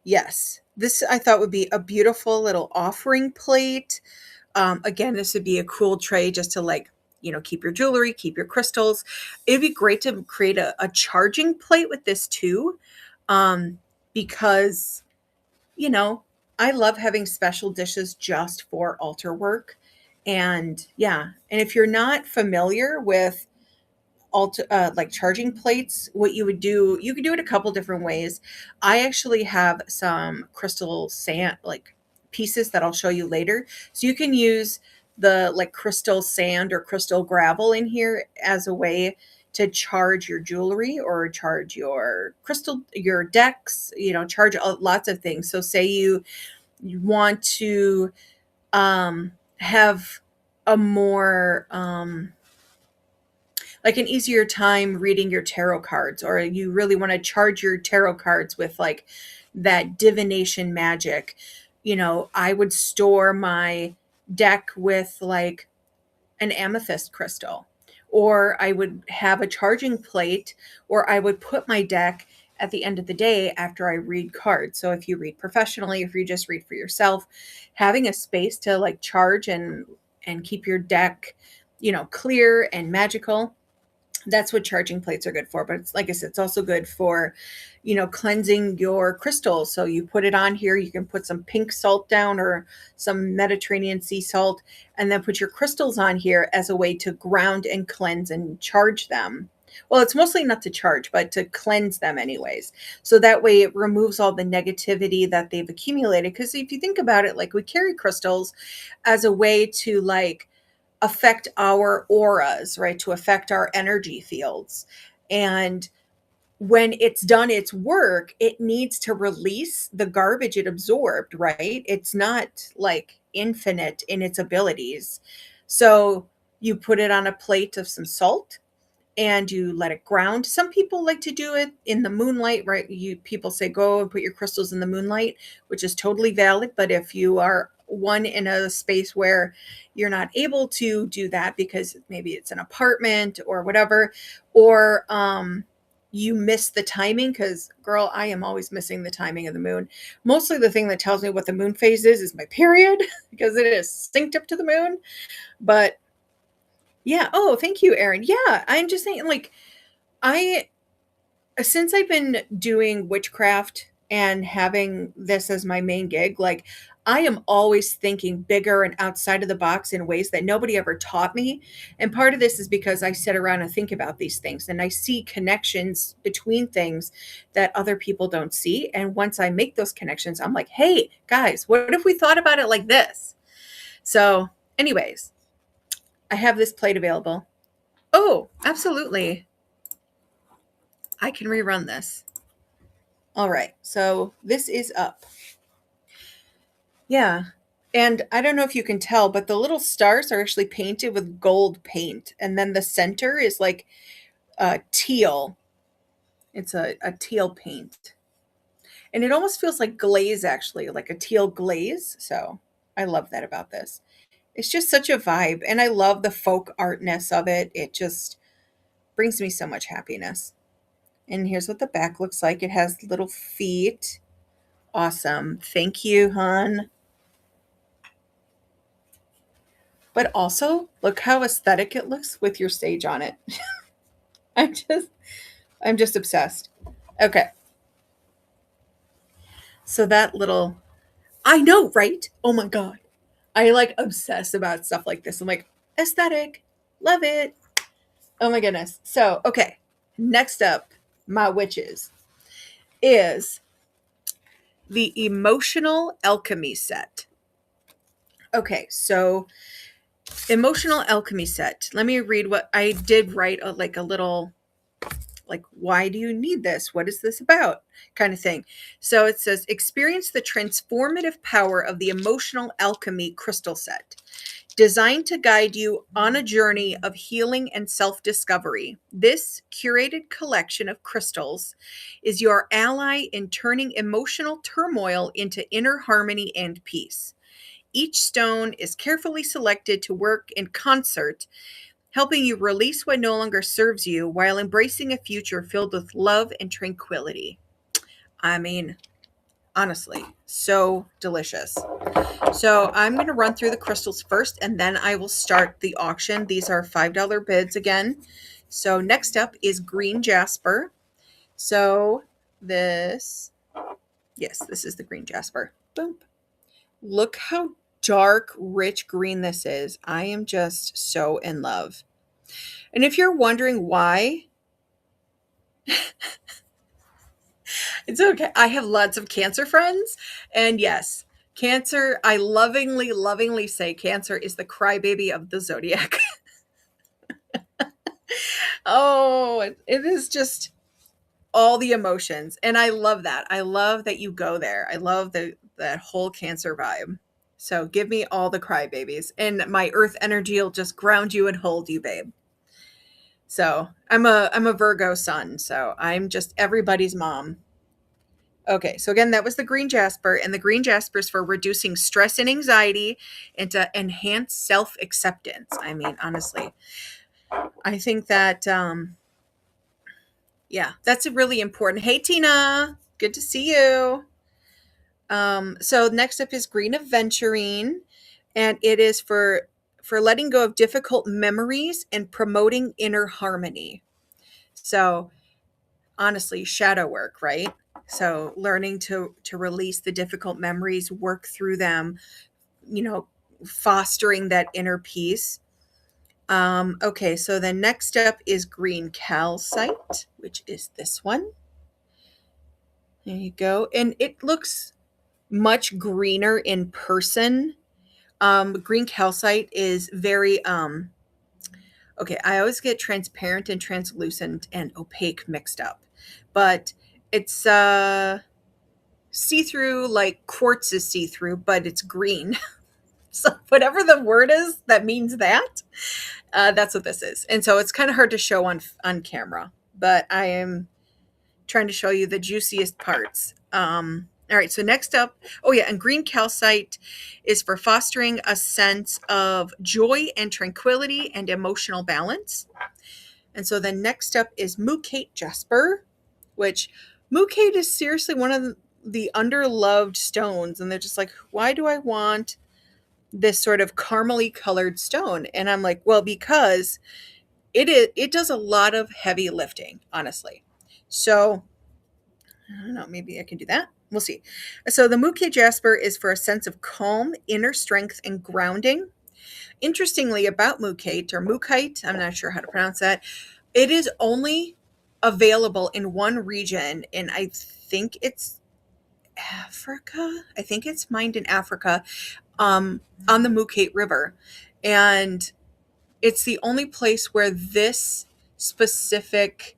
yes, this I thought would be a beautiful little offering plate. Again, this would be a cool tray just to keep your jewelry, keep your crystals. It'd be great to create a charging plate with this too. Because, I love having special dishes just for altar work. And yeah, and if you're not familiar with like charging plates, what you would do, you could do it a couple different ways. I actually have some crystal sand like pieces that I'll show you later, so you can use the like crystal sand or crystal gravel in here as a way to charge your jewelry or charge your decks, charge lots of things. So say you want to have a more like an easier time reading your tarot cards, or you really want to charge your tarot cards with like that divination magic. I would store my deck with like an amethyst crystal, or I would have a charging plate, or I would put my deck at the end of the day after I read cards. So if you read professionally, if you just read for yourself, having a space to like charge and keep your deck, clear and magical. That's what charging plates are good for. But it's like I said, it's also good for, cleansing your crystals. So you put it on here, you can put some pink salt down or some Mediterranean sea salt, and then put your crystals on here as a way to ground and cleanse and charge them. Well, it's mostly not to charge, but to cleanse them anyways. So that way it removes all the negativity that they've accumulated. Because if you think about it, like we carry crystals as a way to like affect our auras, right? To affect our energy fields. And when it's done its work, it needs to release the garbage it absorbed, right? It's not like infinite in its abilities. So you put it on a plate of some salt and you let it ground. Some people like to do it in the moonlight, right? People say go and put your crystals in the moonlight, which is totally valid. But if you are one in a space where you're not able to do that because maybe it's an apartment or whatever, or you miss the timing, because girl, I am always missing the timing of the moon. Mostly the thing that tells me what the moon phase is my period, because it is synced up to the moon. But yeah. Oh, thank you, Erin. Yeah, I'm just saying, like, I since I've been doing witchcraft and having this as my main gig, like, I am always thinking bigger and outside of the box in ways that nobody ever taught me. And part of this is because I sit around and think about these things and I see connections between things that other people don't see. And once I make those connections, I'm like, hey, guys, what if we thought about it like this? So, anyways, I have this plate available. Oh, absolutely. I can rerun this. All right. So this is up. Yeah. And I don't know if you can tell, but the little stars are actually painted with gold paint. And then the center is like teal. It's a teal paint. And it almost feels like glaze, actually, like a teal glaze. So I love that about this. It's just such a vibe. And I love the folk artness of it. It just brings me so much happiness. And here's what the back looks like. It has little feet. Awesome. Thank you, hon. But also, look how aesthetic it looks with your sage on it. I'm just I'm just obsessed. Okay. So that little I know, right? Oh my god. I like obsess about stuff like this. I'm like, aesthetic. Love it. Oh my goodness. So, okay. Next up, my witches is the emotional alchemy set. Okay, so emotional alchemy set. Let me read what I did write like a little like why do you need this? What is this about? Kind of thing. So it says experience the transformative power of the emotional alchemy crystal set. Designed to guide you on a journey of healing and self discovery, this curated collection of crystals is your ally in turning emotional turmoil into inner harmony and peace. Each stone is carefully selected to work in concert, helping you release what no longer serves you while embracing a future filled with love and tranquility. I mean, honestly, so delicious. So I'm going to run through the crystals first and then I will start the auction. These are $5 bids again. So next up is green jasper. So this, yes, this is the green jasper. Boom. Look how dark, rich green this is. I am just so in love. And if you're wondering why, it's okay. I have lots of Cancer friends. And yes, Cancer, I lovingly, lovingly say Cancer is the crybaby of the zodiac. Oh, it is just all the emotions. And I love that. I love that you go there. I love that whole Cancer vibe. So give me all the crybabies. And my earth energy will just ground you and hold you, babe. So I'm a Virgo sun, so I'm just everybody's mom. Okay, so again, that was the green jasper, and the green jasper is for reducing stress and anxiety and to enhance self acceptance. I mean, honestly, I think that yeah, that's a really important. Hey, Tina, good to see you. So next up is green aventurine, and it is for letting go of difficult memories and promoting inner harmony. So honestly, shadow work, right? So learning to release the difficult memories, work through them, you know, fostering that inner peace. Okay, so then next up is green calcite, which is this one. There you go. And it looks much greener in person. Green calcite is very okay, I always get transparent and translucent and opaque mixed up. But it's see-through, like quartz is see-through, but it's green. So whatever the word is that means that, that's what this is. And so it's kind of hard to show on camera, but I am trying to show you the juiciest parts. All right, so next up, oh yeah, and green calcite is for fostering a sense of joy and tranquility and emotional balance. And so then next up is Mookate Jasper, which Mookate is seriously one of the underloved stones. And they're just like, why do I want this sort of caramely colored stone? And I'm like, well, because it does a lot of heavy lifting, honestly. So I don't know, maybe I can do that. We'll see. So the Mookate Jasper is for a sense of calm, inner strength, and grounding. Interestingly, about Mookate or Mookite, I'm not sure how to pronounce that. It is only available in one region, and I think it's Africa. I think it's mined in Africa, on the Mookate River, and It's the only place where this specific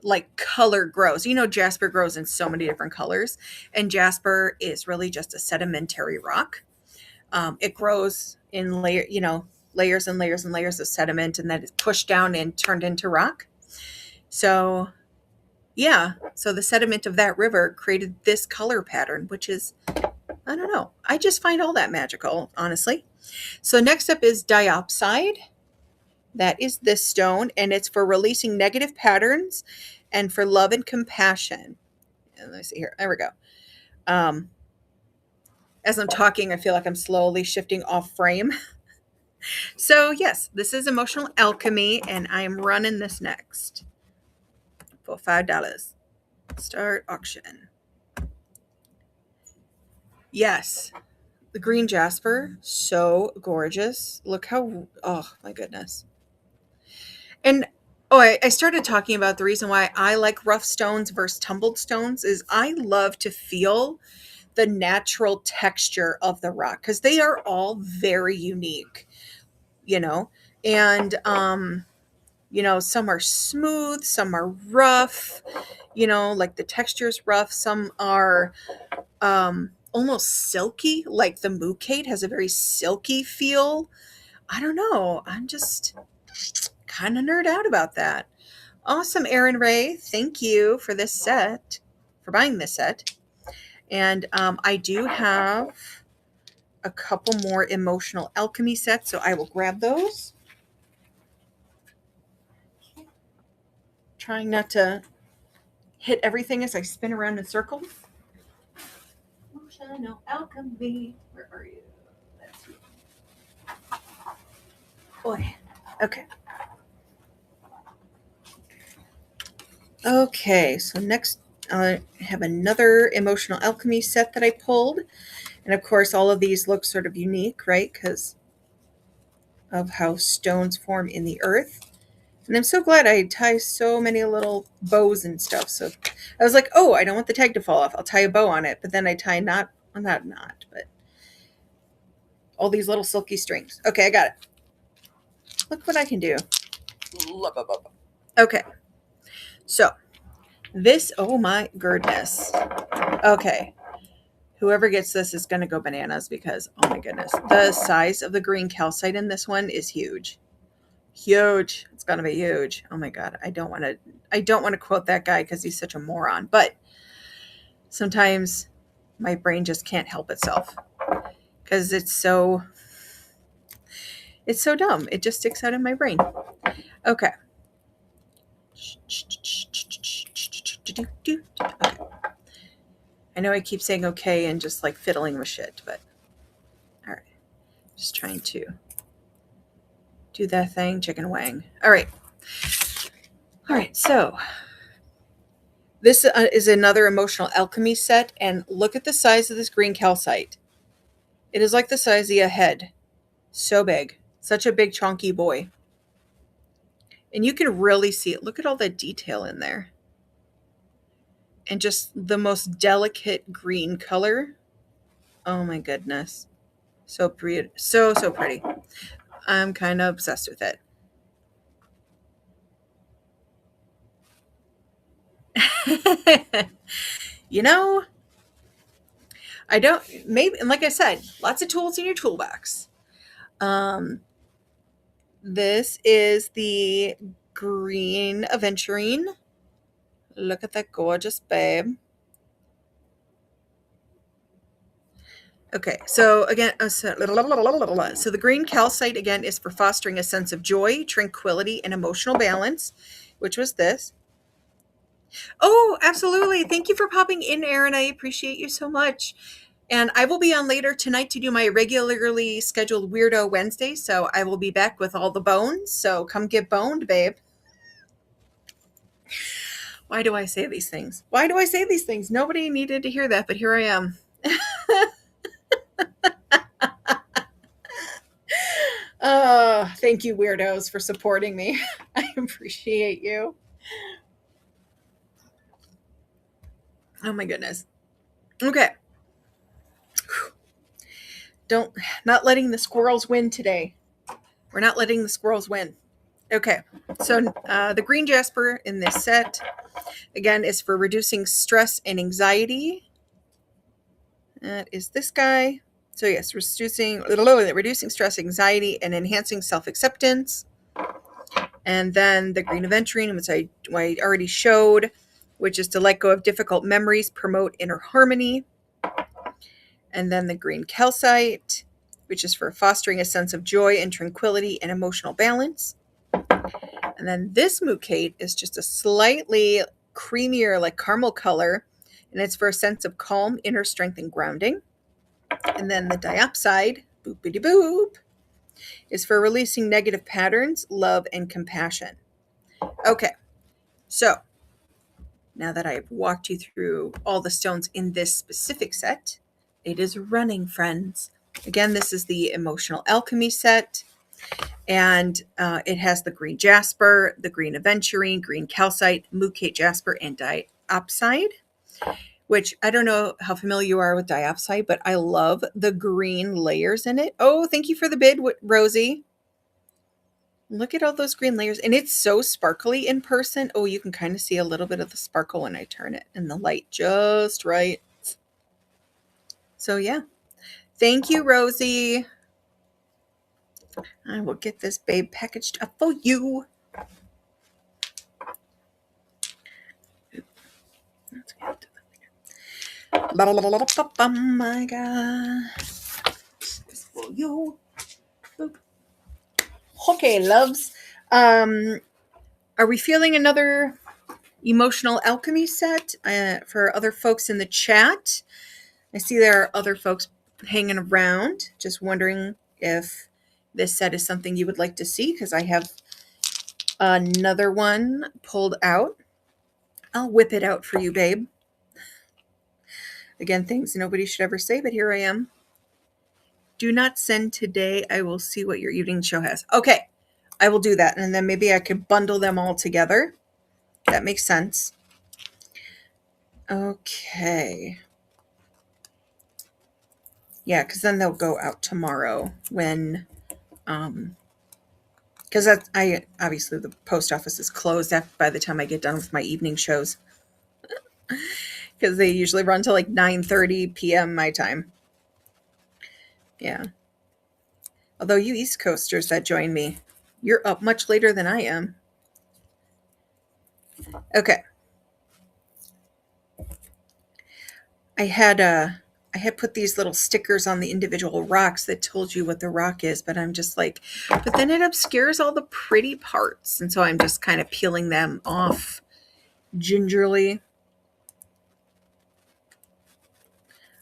like color grows. You know, jasper grows in so many different colors, and jasper is really just a sedimentary rock. It grows in layers and layers and layers of sediment, and then it's pushed down and turned into rock. So yeah, so the sediment of that river created this color pattern, which is, I don't know, I just find all that magical, honestly. So next up is diopside. That is this stone, and it's for releasing negative patterns and for love and compassion. And let me see here. There we go. Um, as I'm talking, I feel like I'm slowly shifting off frame. So yes, this is emotional alchemy, and I am running this next for $5. Start auction. Yes, the green jasper, so gorgeous. Look how, oh my goodness. And oh, I started talking about the reason why I like rough stones versus tumbled stones is I love to feel the natural texture of the rock because they are all very unique, you know. And some are smooth, some are rough, like the texture is rough, some are almost silky, like the Mookate has a very silky feel. I don't know. I'm just kind of nerd out about that. Awesome, Aaron Ray. Thank you for this set, for buying this set. And I do have a couple more emotional alchemy sets, so I will grab those. Trying not to hit everything as I spin around in circles. Emotional alchemy. Where are you? That's you. Boy. Okay. Okay, so next I have another emotional alchemy set that I pulled. And of course, all of these look sort of unique, right? Because of how stones form in the earth. And I'm so glad I tie so many little bows and stuff. So I was like, oh, I don't want the tag to fall off. I'll tie a bow on it. But then I tie not, but all these little silky strings. Okay, I got it. Look what I can do. Okay. So this, oh my goodness. Okay. Whoever gets this is going to go bananas because, oh my goodness, the size of the green calcite in this one is huge. Huge. It's going to be huge. Oh my God. I don't want to quote that guy because he's such a moron, but sometimes my brain just can't help itself because it's so dumb. It just sticks out in my brain. Okay. Okay. I know I keep saying okay and just like fiddling with shit, but all right. Just trying to do that thing, chicken wang. All right. So this is another emotional alchemy set, and look at the size of this green calcite. It is like the size of a head. So big. Such a big, chunky boy. And you can really see it. Look at all the detail in there. And just the most delicate green color. Oh my goodness. So pretty. So pretty. I'm kind of obsessed with it. I don't, maybe, and like I said, lots of tools in your toolbox. This is the green aventurine. Look at that gorgeous babe. Okay, so again, so the green calcite again is for fostering a sense of joy, tranquility, and emotional balance, which was this. Oh, absolutely. Thank you for popping in, Erin. I appreciate you so much. And I will be on later tonight to do my regularly scheduled Weirdo Wednesday. So I will be back with all the bones. So come get boned, babe. Why do I say these things? Nobody needed to hear that, but here I am. Thank you, weirdos, for supporting me. I appreciate you. Oh my goodness. Okay. Not letting the squirrels win today. We're not letting the squirrels win. Okay, so the green jasper in this set, again, is for reducing stress and anxiety. That is this guy. So yes, reducing stress, anxiety, and enhancing self-acceptance. And then the green aventurine, which I already showed, which is to let go of difficult memories, promote inner harmony. And then the green calcite, which is for fostering a sense of joy and tranquility and emotional balance. And then this mucate is just a slightly creamier, like caramel color, and it's for a sense of calm, inner strength, and grounding. And then the diopside, boopity boop, is for releasing negative patterns, love, and compassion. Okay, so now that I've walked you through all the stones in this specific set, it is running, friends. Again, this is the Emotional Alchemy set, and it has the green jasper, the green aventurine, green calcite, mucate jasper, and diopside, which I don't know how familiar you are with diopside, but I love the green layers in it. Oh, thank you for the bid, Rosie. Look at all those green layers, and it's so sparkly in person. Oh, you can kind of see a little bit of the sparkle when I turn it and the light just right. So yeah, thank you, Rosie. I will get this babe packaged up for you. Let's get to the oh my god. This for you. Okay, loves. Are we feeling another emotional alchemy set for other folks in the chat? I see there are other folks hanging around. Just wondering if this set is something you would like to see, because I have another one pulled out. I'll whip it out for you, babe. Again, things nobody should ever say, but here I am. Do not send today. I will see what your evening show has. Okay, I will do that. And then maybe I could bundle them all together. That makes sense. Okay. Yeah, because then they'll go out tomorrow when, because obviously the post office is closed by the time I get done with my evening shows, because they usually run till like 9:30 p.m. my time. Yeah. Although you East Coasters that join me, you're up much later than I am. Okay. I had put these little stickers on the individual rocks that told you what the rock is, but I'm just like, but then it obscures all the pretty parts. And so I'm just kind of peeling them off gingerly.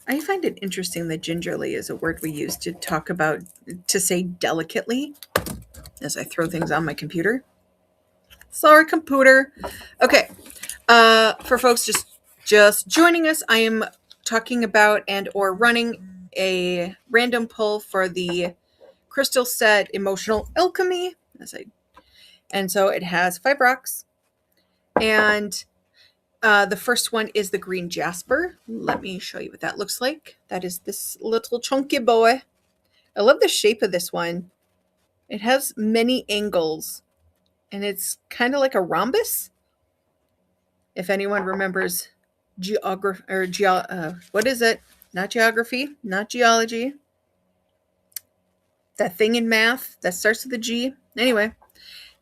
I find it interesting that gingerly is a word we use to talk about, to say delicately, as I throw things on my computer. Sorry, computer. Okay. For folks just joining us, I am talking about and or running a random pull for the crystal set Emotional Alchemy. And so it has 5 rocks. And the first one is the green jasper. Let me show you what that looks like. That is this little chunky boy. I love the shape of this one. It has many angles, and it's kind of like a rhombus. If anyone remembers geography or what is it? Not geography, not geology. That thing in math that starts with a G. Anyway,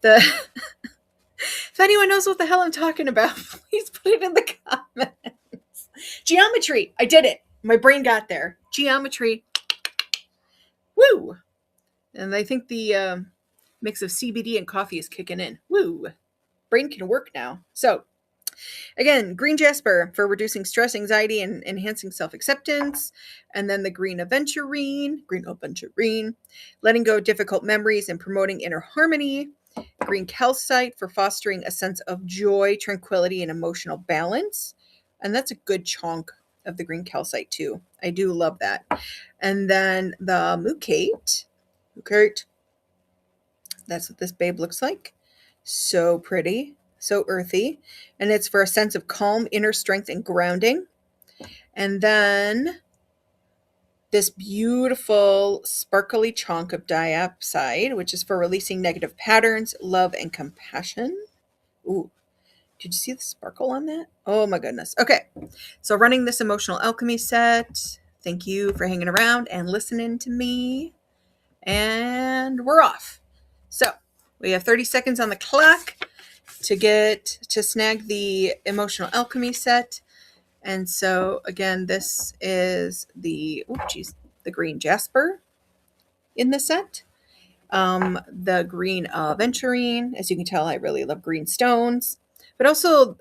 if anyone knows what the hell I'm talking about, please put it in the comments. Geometry. I did it. My brain got there. Geometry. Woo! And I think the mix of CBD and coffee is kicking in. Woo! Brain can work now. So, again, green jasper for reducing stress, anxiety, and enhancing self-acceptance. And then the green aventurine, letting go of difficult memories and promoting inner harmony. Green calcite for fostering a sense of joy, tranquility, and emotional balance. And that's a good chunk of the green calcite too. I do love that. And then the mucate. That's what this babe looks like. So pretty, so earthy. And it's for a sense of calm, inner strength, and grounding. And then this beautiful sparkly chunk of diapside, which is for releasing negative patterns, love, and compassion. Ooh, did you see the sparkle on that? Oh my goodness. Okay, so running this emotional alchemy set. Thank you for hanging around and listening to me. And we're off. So we have 30 seconds on the clock to snag the emotional alchemy set. And so again, this is the green jasper in the set. The green aventurine. As you can tell, I really love green stones. But also,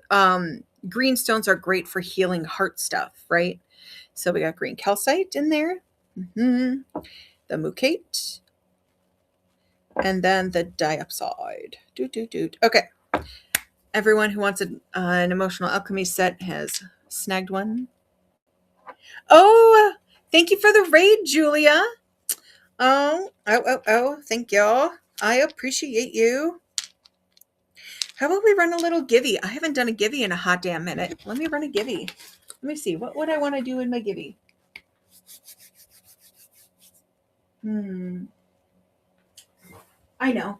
green stones are great for healing heart stuff, right? So we got green calcite in there. Mm-hmm. The mukate. And then the diapside. Okay. Everyone who wants an emotional alchemy set has snagged one. Oh, thank you for the raid, Julia. Oh, thank you. I appreciate you. How about we run a little givey? I haven't done a givey in a hot damn minute. Let me run a givey. Let me see. What would I want to do in my givey? I know.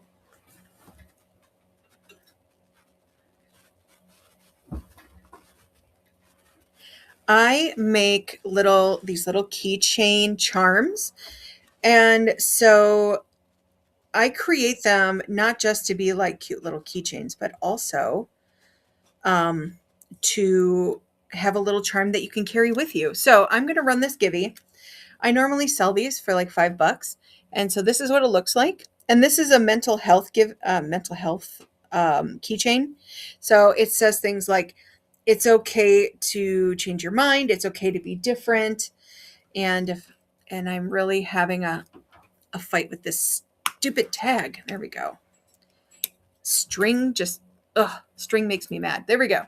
I make these little keychain charms. And so I create them not just to be like cute little keychains, but also to have a little charm that you can carry with you. So I'm going to run this givey. I normally sell these for like $5. And so this is what it looks like. And this is a mental health keychain. So it says things like, it's okay to change your mind. It's okay to be different. And I'm really having a fight with this stupid tag. There we go. String string makes me mad. There we go.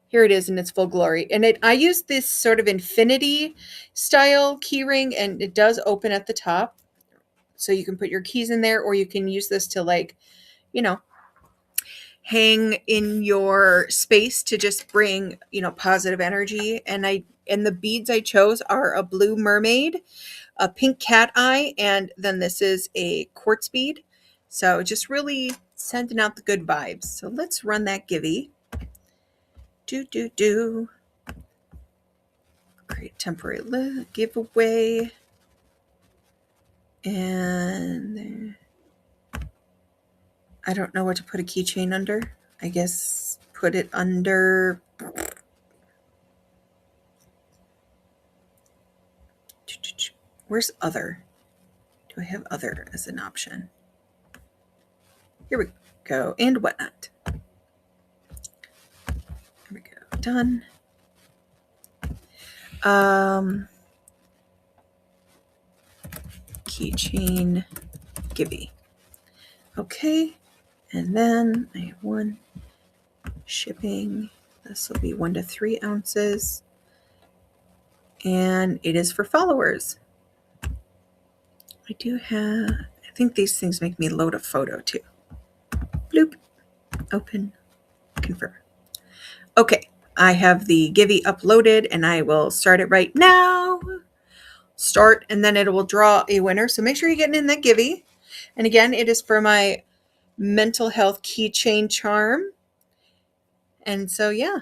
Here it is in its full glory. And I use this sort of infinity style key ring, and it does open at the top. So you can put your keys in there, or you can use this to hang in your space to just bring, positive energy. And the beads I chose are a blue mermaid, a pink cat eye, and then this is a quartz bead. So just really sending out the good vibes. So let's run that givey. Create temporary giveaway. And I don't know what to put a keychain under. I guess put it under. Where's other? Do I have other as an option? Here we go. And whatnot. There we go. Done. Keychain givey. Okay. And then I have one shipping. This will be 1 to 3 ounces. And it is for followers. I think these things make me load a photo too. Bloop. Open. Confirm. Okay. I have the givey uploaded and I will start it right now. Start, and then it will draw a winner. So make sure you're getting in that givey. And again, it is for my mental health keychain charm. And so, yeah,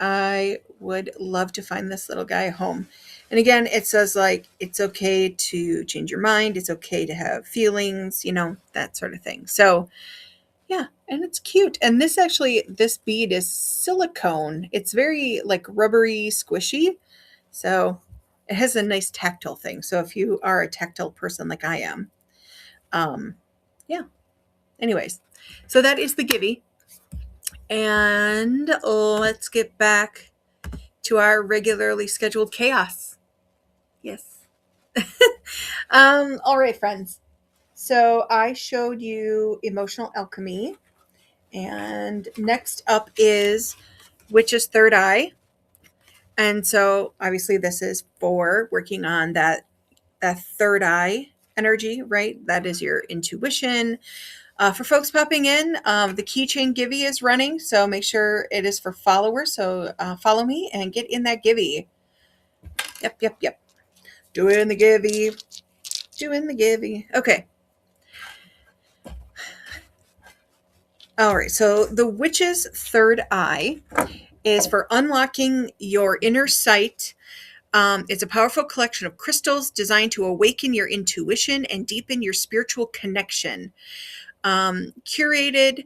I would love to find this little guy a home. And again, it says it's okay to change your mind. It's okay to have feelings, that sort of thing. So yeah, and it's cute. And this bead is silicone. It's very rubbery, squishy. So it has a nice tactile thing. So if you are a tactile person like I am, yeah. Anyways, so that is the givey. And let's get back to our regularly scheduled chaos. Yes. All right, friends. So I showed you emotional alchemy. And next up is Witch's Third Eye. And so obviously this is for working on that third eye energy, right? That is your intuition. For folks popping in, the keychain givey is running, so make sure it is for followers. So follow me and get in that givey. Yep. Doing the givey. Doing the givey. Okay. All right. So the witch's third eye is for unlocking your inner sight. It's a powerful collection of crystals designed to awaken your intuition and deepen your spiritual connection. Curated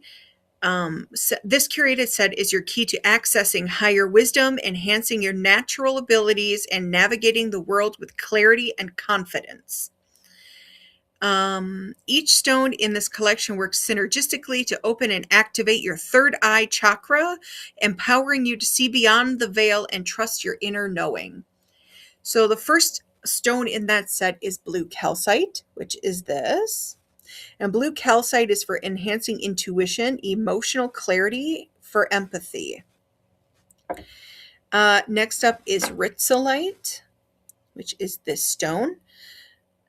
This curated set is your key to accessing higher wisdom, enhancing your natural abilities, and navigating the world with clarity and confidence. Each stone in this collection works synergistically to open and activate your third eye chakra, empowering you to see beyond the veil and trust your inner knowing. So the first stone in that set is blue calcite, which is this. And blue calcite is for enhancing intuition, emotional clarity, for empathy. Next up is ritsolite, which is this stone.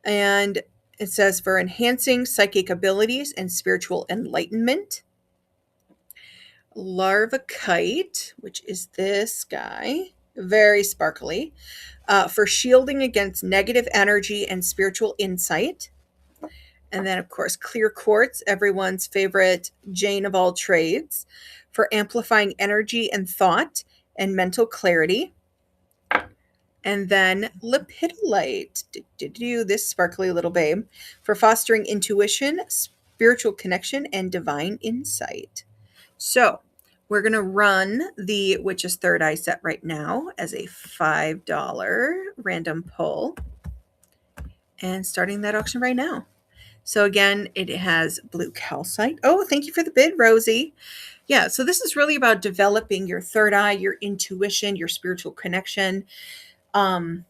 And it says for enhancing psychic abilities and spiritual enlightenment. Larvakite, which is this guy, very sparkly, for shielding against negative energy and spiritual insight. And then, of course, clear quartz, everyone's favorite Jane of all trades, for amplifying energy and thought and mental clarity. And then lepidolite, this sparkly little babe, for fostering intuition, spiritual connection, and divine insight. So we're going to run the Witch's Third Eye set right now as a $5 random pull. And starting that auction right now. So again, it has blue calcite. Oh, thank you for the bid, Rosie. Yeah, so this is really about developing your third eye, your intuition, your spiritual connection. When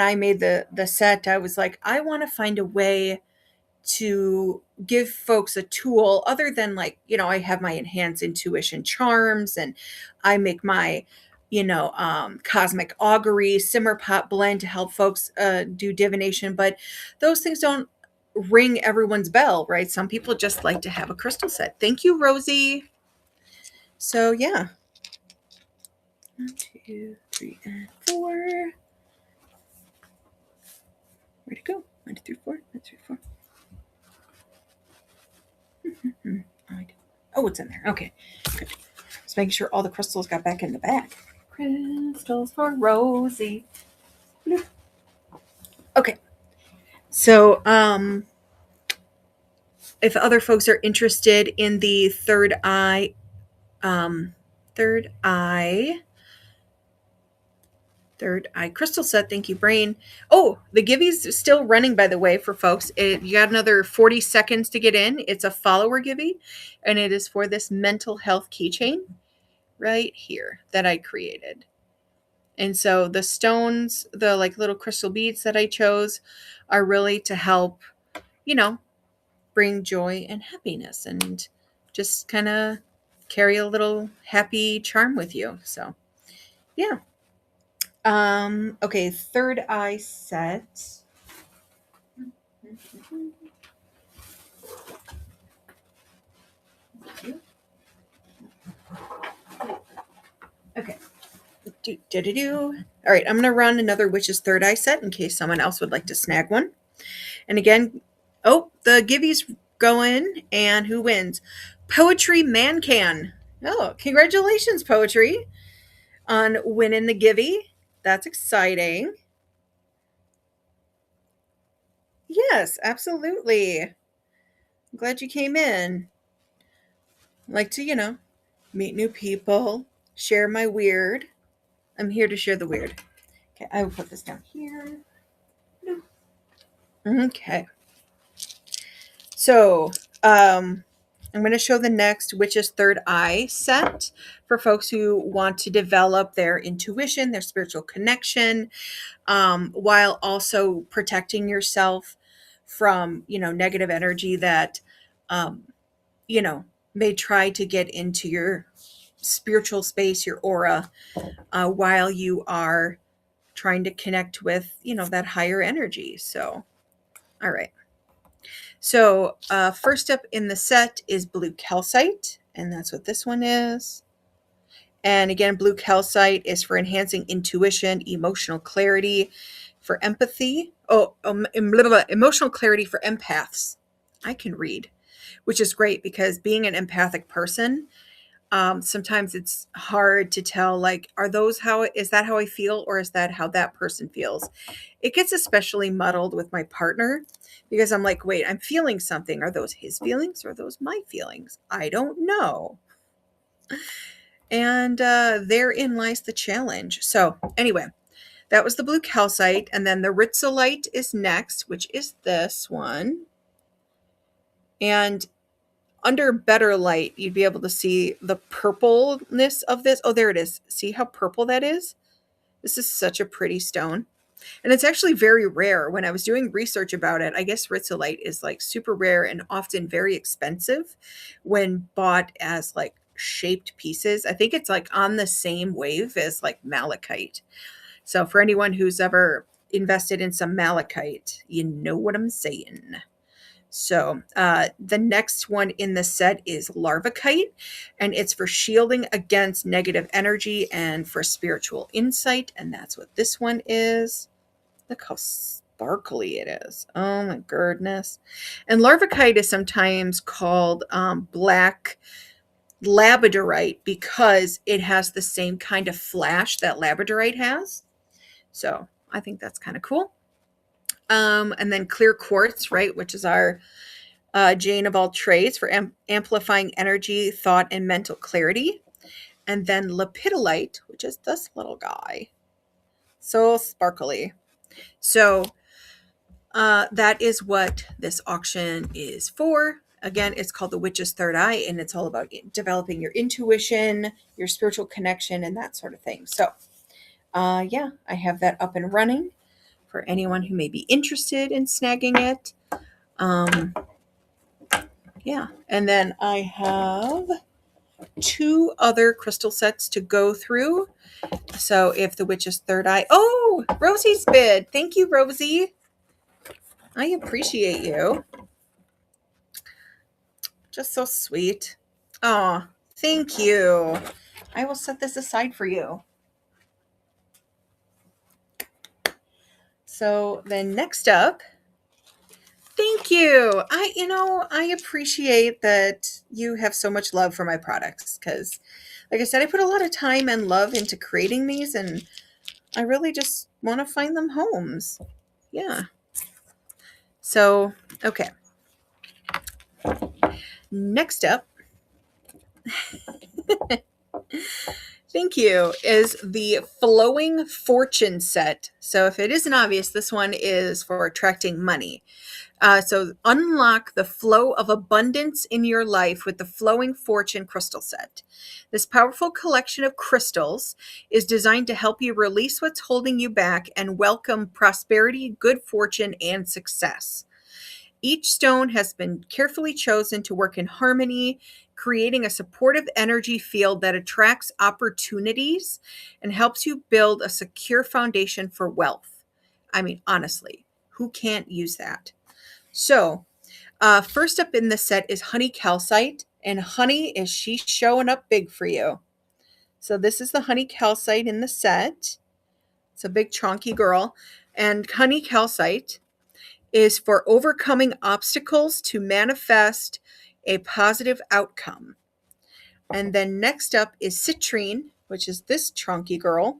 I made the set, I was like, I want to find a way to give folks a tool other than I have my enhanced intuition charms, and I make my cosmic augury simmer pot blend to help folks do divination, but those things don't ring everyone's bell, right? Some people just like to have a crystal set. Thank you, Rosie. So yeah, 1, 2, 3, and 4. Where'd it go? 1, 2, 3, 4. 1, 2, 3, 4. Oh, it's in there. Okay, good. Just making sure all the crystals got back in the bag. Crystals for Rosie. Okay. So, if other folks are interested in the third eye crystal set, thank you, Brain. Oh, the Givey's still running, by the way, for folks. You got another 40 seconds to get in. It's a follower Givey, and it is for this mental health keychain right here that I created. And so the stones, the little crystal beads that I chose, are really to help, bring joy and happiness and just kind of carry a little happy charm with you. So, yeah. Okay, third eye set. Okay. All right, I'm going to run another Witch's Third Eye set in case someone else would like to snag one. And again, the Givey's going, and who wins? Poetry Man Can. Oh, congratulations, Poetry, on winning the Givey. That's exciting. Yes, absolutely. I'm glad you came in. I like to, meet new people, share my weird. I'm here to share the weird. Okay, I will put this down here. Okay. So, I'm going to show the next Witch's Third Eye set for folks who want to develop their intuition, their spiritual connection, while also protecting yourself from, negative energy that, may try to get into your spiritual space, your aura, while you are trying to connect with, that higher energy. So, all right. So first up in the set is blue calcite, and that's what this one is. And again, blue calcite is for enhancing intuition, emotional clarity, for empathy. Emotional clarity for empaths. I can read, which is great because being an empathic person, sometimes it's hard to tell, like, is that how I feel, or is that how that person feels? It gets especially muddled with my partner because I'm like, wait, I'm feeling something. Are those his feelings or are those my feelings? I don't know. And therein lies the challenge. So anyway, that was the blue calcite. And then the ritzolite is next, which is this one. And under better light, you'd be able to see the purpleness of this. Oh, there it is. See how purple that is? This is such a pretty stone. And it's actually very rare. When I was doing research about it, I guess ritzolite is like super rare and often very expensive when bought as like shaped pieces. I think it's like on the same wave as like malachite. So for anyone who's ever invested in some malachite, you know what I'm saying. So the next one in the set is larvacite, and it's for shielding against negative energy and for spiritual insight. And that's what this one is. Look how sparkly it is. Oh my goodness. And larvacite is sometimes called black labradorite because it has the same kind of flash that labradorite has. So I think that's kind of cool. And then clear quartz, right, which is our Jane of all trades for amplifying energy, thought, and mental clarity. And then lepidolite, which is this little guy. So sparkly. So that is what this auction is for. Again, it's called the Witch's Third Eye, and it's all about developing your intuition, your spiritual connection, and that sort of thing. So, yeah, I have that up and running for anyone who may be interested in snagging it. Yeah, and then I have 2 other crystal sets to go through. So if the Witch's Third Eye, oh, Rosie's bid. Thank you, Rosie. I appreciate you. Just so sweet. Aw, thank you. I will set this aside for you. So then next up, thank you. I appreciate that you have so much love for my products because, like I said, I put a lot of time and love into creating these, and I really just want to find them homes. Yeah. So, okay. Next up, thank you, is the Flowing Fortune set. So if it isn't obvious, this one is for attracting money. So unlock the flow of abundance in your life with the Flowing Fortune crystal set. This powerful collection of crystals is designed to help you release what's holding you back and welcome prosperity, good fortune, and success. Each stone has been carefully chosen to work in harmony, creating a supportive energy field that attracts opportunities and helps you build a secure foundation for wealth. I mean, honestly, who can't use that? So, first up in the set is honey calcite, and honey is she's showing up big for you. So this is the honey calcite in the set. It's a big chunky girl, and honey calcite is for overcoming obstacles to manifest a positive outcome. And then next up is citrine, which is this chunky girl,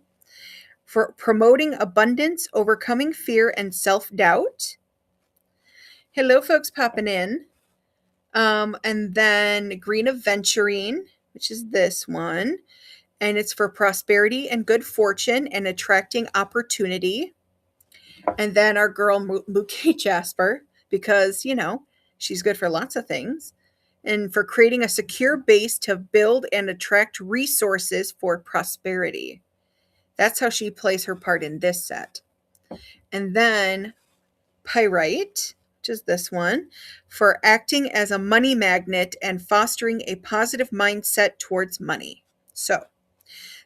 for promoting abundance, overcoming fear and self-doubt. Hello, folks popping in. And then green aventurine, which is this one, and it's for prosperity and good fortune and attracting opportunity. And then our girl Bouquet Jasper, because, she's good for lots of things. And for creating a secure base to build and attract resources for prosperity. That's how she plays her part in this set. And then pyrite, which is this one, for acting as a money magnet and fostering a positive mindset towards money. So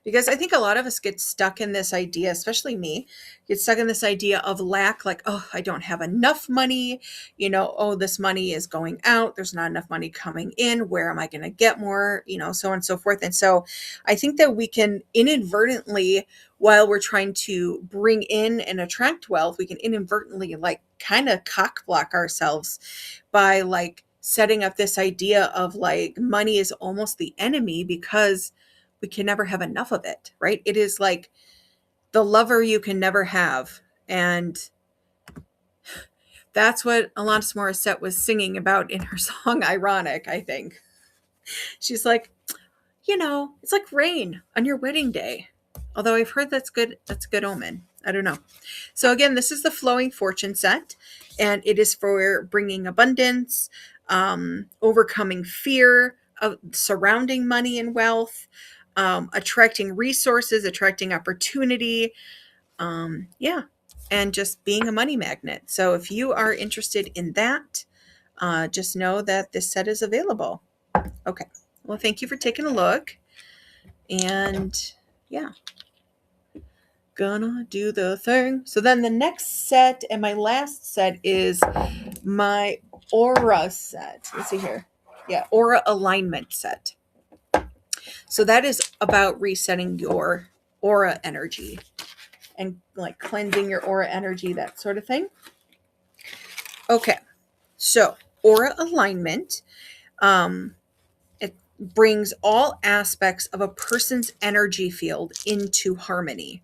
Because I think a lot of us get stuck in this idea, especially me, get stuck in this idea of lack, like, oh, I don't have enough money, oh, this money is going out, there's not enough money coming in, where am I going to get more, so on and so forth. And so I think that we can inadvertently, while we're trying to bring in and attract wealth, we can inadvertently like kind of cock block ourselves by like setting up this idea of like money is almost the enemy because we can never have enough of it, right? It is like the lover you can never have. And that's what Alanis Morissette was singing about in her song Ironic, I think. She's like, it's like rain on your wedding day. Although I've heard that's good. That's a good omen. I don't know. So again, this is the Flowing Fortune set, and it is for bringing abundance, overcoming fear of surrounding money and wealth, attracting resources, attracting opportunity. Yeah, and just being a money magnet. So if you are interested in that, just know that this set is available. Okay. Well, thank you for taking a look. And yeah, gonna do the thing. So then the next set and my last set is my aura set. Let's see here. Yeah, aura alignment set. So that is about resetting your aura energy and like cleansing your aura energy, that sort of thing. Okay. So aura alignment, it brings all aspects of a person's energy field into harmony.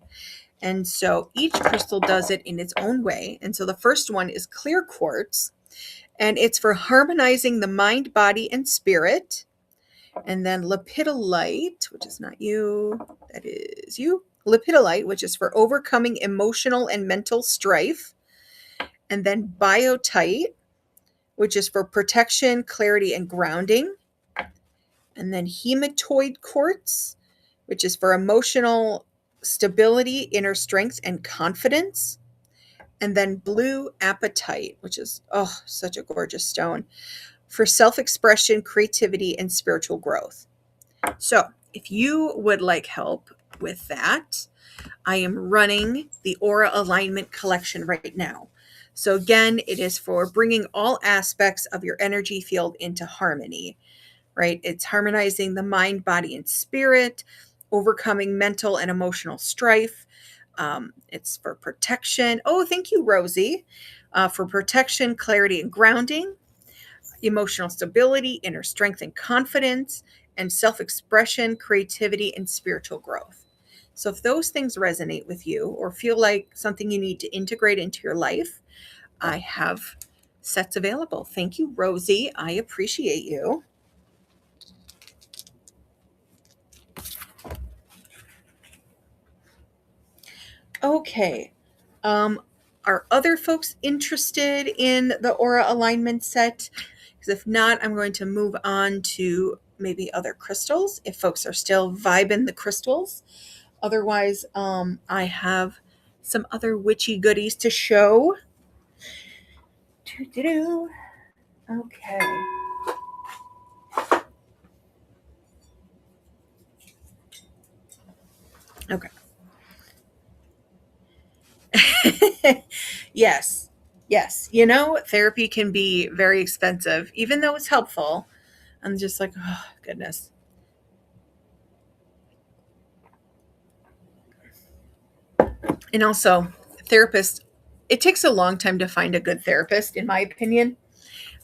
And so each crystal does it in its own way. And so the first one is clear quartz, and it's for harmonizing the mind, body, and spirit. And then lepidolite, which is not you, that is you. Lepidolite, which is for overcoming emotional and mental strife. And then biotite, which is for protection, clarity, and grounding. And then hematoid quartz, which is for emotional stability, inner strength, and confidence. And then blue apatite, which is, such a gorgeous stone, for self-expression, creativity, and spiritual growth. So if you would like help with that, I am running the Aura Alignment Collection right now. So again, it is for bringing all aspects of your energy field into harmony, right? It's harmonizing the mind, body, and spirit, overcoming mental and emotional strife. It's for protection. Oh, thank you, Rosie. For protection, clarity, and grounding, emotional stability, inner strength and confidence, and self-expression, creativity, and spiritual growth. So if those things resonate with you or feel like something you need to integrate into your life, I have sets available. Thank you, Rosie. I appreciate you. Okay. Are other folks interested in the aura alignment set? Because if not, I'm going to move on to maybe other crystals if folks are still vibing the crystals. Otherwise, I have some other witchy goodies to show. Doo-doo-doo. Okay. Okay. Yes. Yes. Therapy can be very expensive, even though it's helpful. I'm just like, oh, goodness. And also, therapists, it takes a long time to find a good therapist, in my opinion.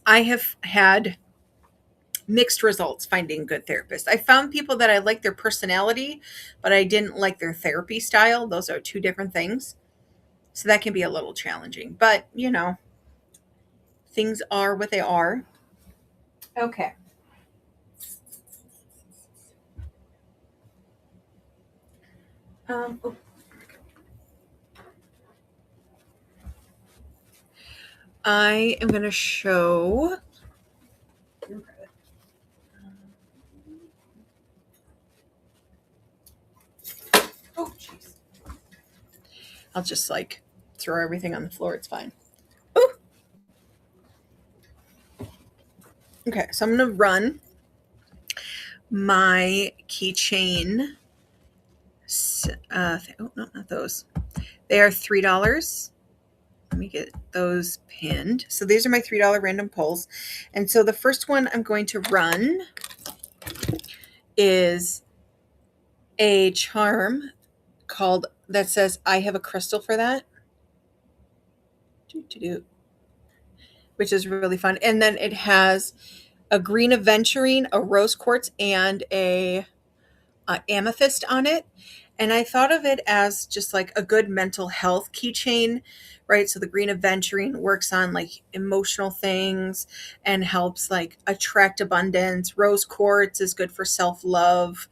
I have had mixed results finding good therapists. I found people that I like their personality, but I didn't like their therapy style. Those are two different things. So that can be a little challenging. But, things are what they are. Okay. Oh. I am going to show. Oh, jeez. I'll just like throw everything on the floor. It's fine. Ooh. Okay, so I'm going to run my keychain Oh, no, not those. They are $3. Let me get those pinned. So these are my $3 random pulls. And so the first one I'm going to run is a charm called that says I have a crystal for that. Which is really fun. And then it has a green aventurine, a rose quartz, and a amethyst on it. And I thought of it as just like a good mental health keychain, right? So the green aventurine works on like emotional things and helps like attract abundance. Rose quartz is good for self-love,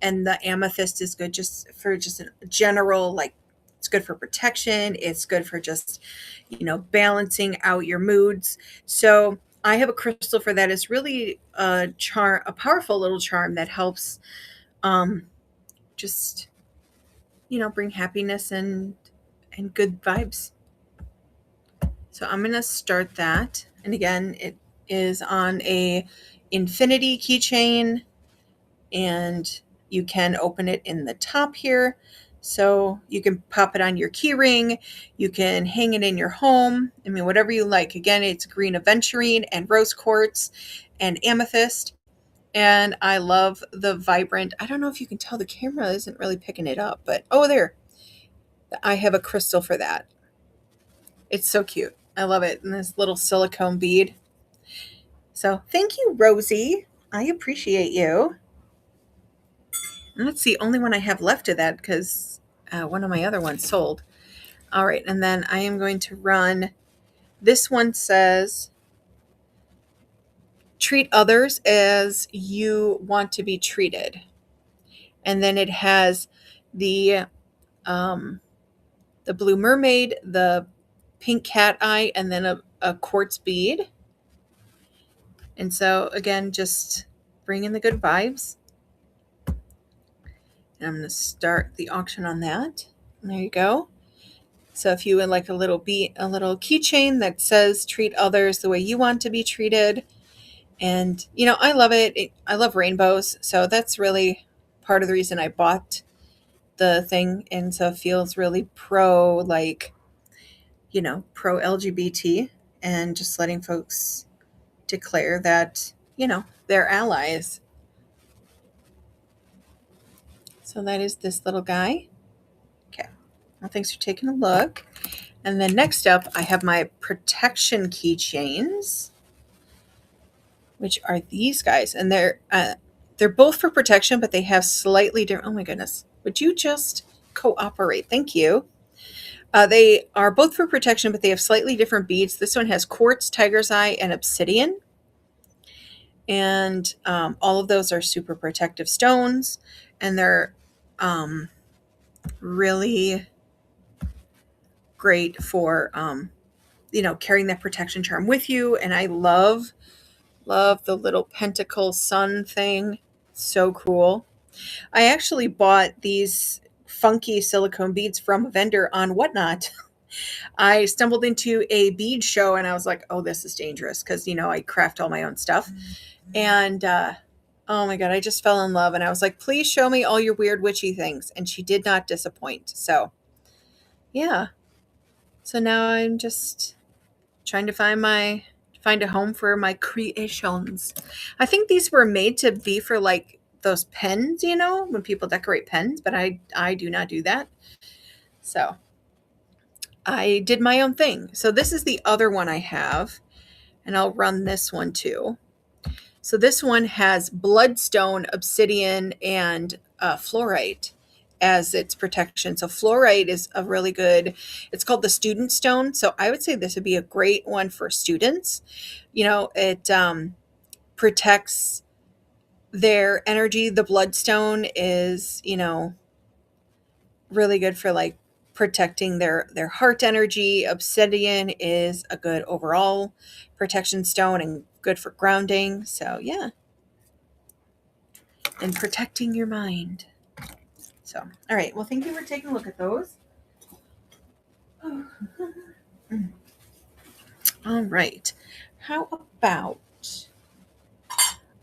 and the amethyst is good just for just a general, like, it's good for protection. It's good for just, balancing out your moods. So I have a crystal for that. It's really a powerful little charm that helps just, bring happiness and good vibes. So I'm going to start that. And again, it is on a infinity keychain, and you can open it in the top here. So you can pop it on your key ring. You can hang it in your home. I mean, whatever you like. Again, it's green aventurine and rose quartz and amethyst. And I love the vibrant. I don't know if you can tell, the camera isn't really picking it up, but oh, there. I have a crystal for that. It's so cute. I love it. And this little silicone bead. So thank you, Rosie. I appreciate you. And that's the only one I have left of that because one of my other ones sold. All right. And then I am going to run. This one says, treat others as you want to be treated. And then it has the blue mermaid, the pink cat eye, and then a quartz bead. And so again, just bring in the good vibes. And I'm going to start the auction on that. And there you go. So if you would like a little keychain that says treat others the way you want to be treated. And, I love it. I love rainbows. So that's really part of the reason I bought the thing. And so it feels really pro LGBT, and just letting folks declare that, they're allies. So that is this little guy. Okay. Well, thanks for taking a look. And then next up, I have my protection keychains, which are these guys. And they're both for protection, but they have slightly different. Oh my goodness. Would you just cooperate? Thank you. They are both for protection, but they have slightly different beads. This one has quartz, tiger's eye, and obsidian. And all of those are super protective stones. And they're really great for, carrying that protection charm with you. And I love the little pentacle sun thing. So cool. I actually bought these funky silicone beads from a vendor on Whatnot. I stumbled into a bead show and I was like, oh, this is dangerous because, I craft all my own stuff. And oh my God, I just fell in love. And I was like, please show me all your weird witchy things. And she did not disappoint. So, yeah. So now I'm just trying to find a home for my creations. I think these were made to be for like those pens, when people decorate pens, but I do not do that. So I did my own thing. So this is the other one I have, and I'll run this one too. So this one has bloodstone, obsidian, and fluorite as its protection. So fluorite is a really good, it's called the student stone. So I would say this would be a great one for students. It protects their energy. The bloodstone is, really good for like protecting their heart energy. Obsidian is a good overall protection stone and good for grounding. So yeah. And protecting your mind. So, all right. Well, thank you for taking a look at those. All right. How about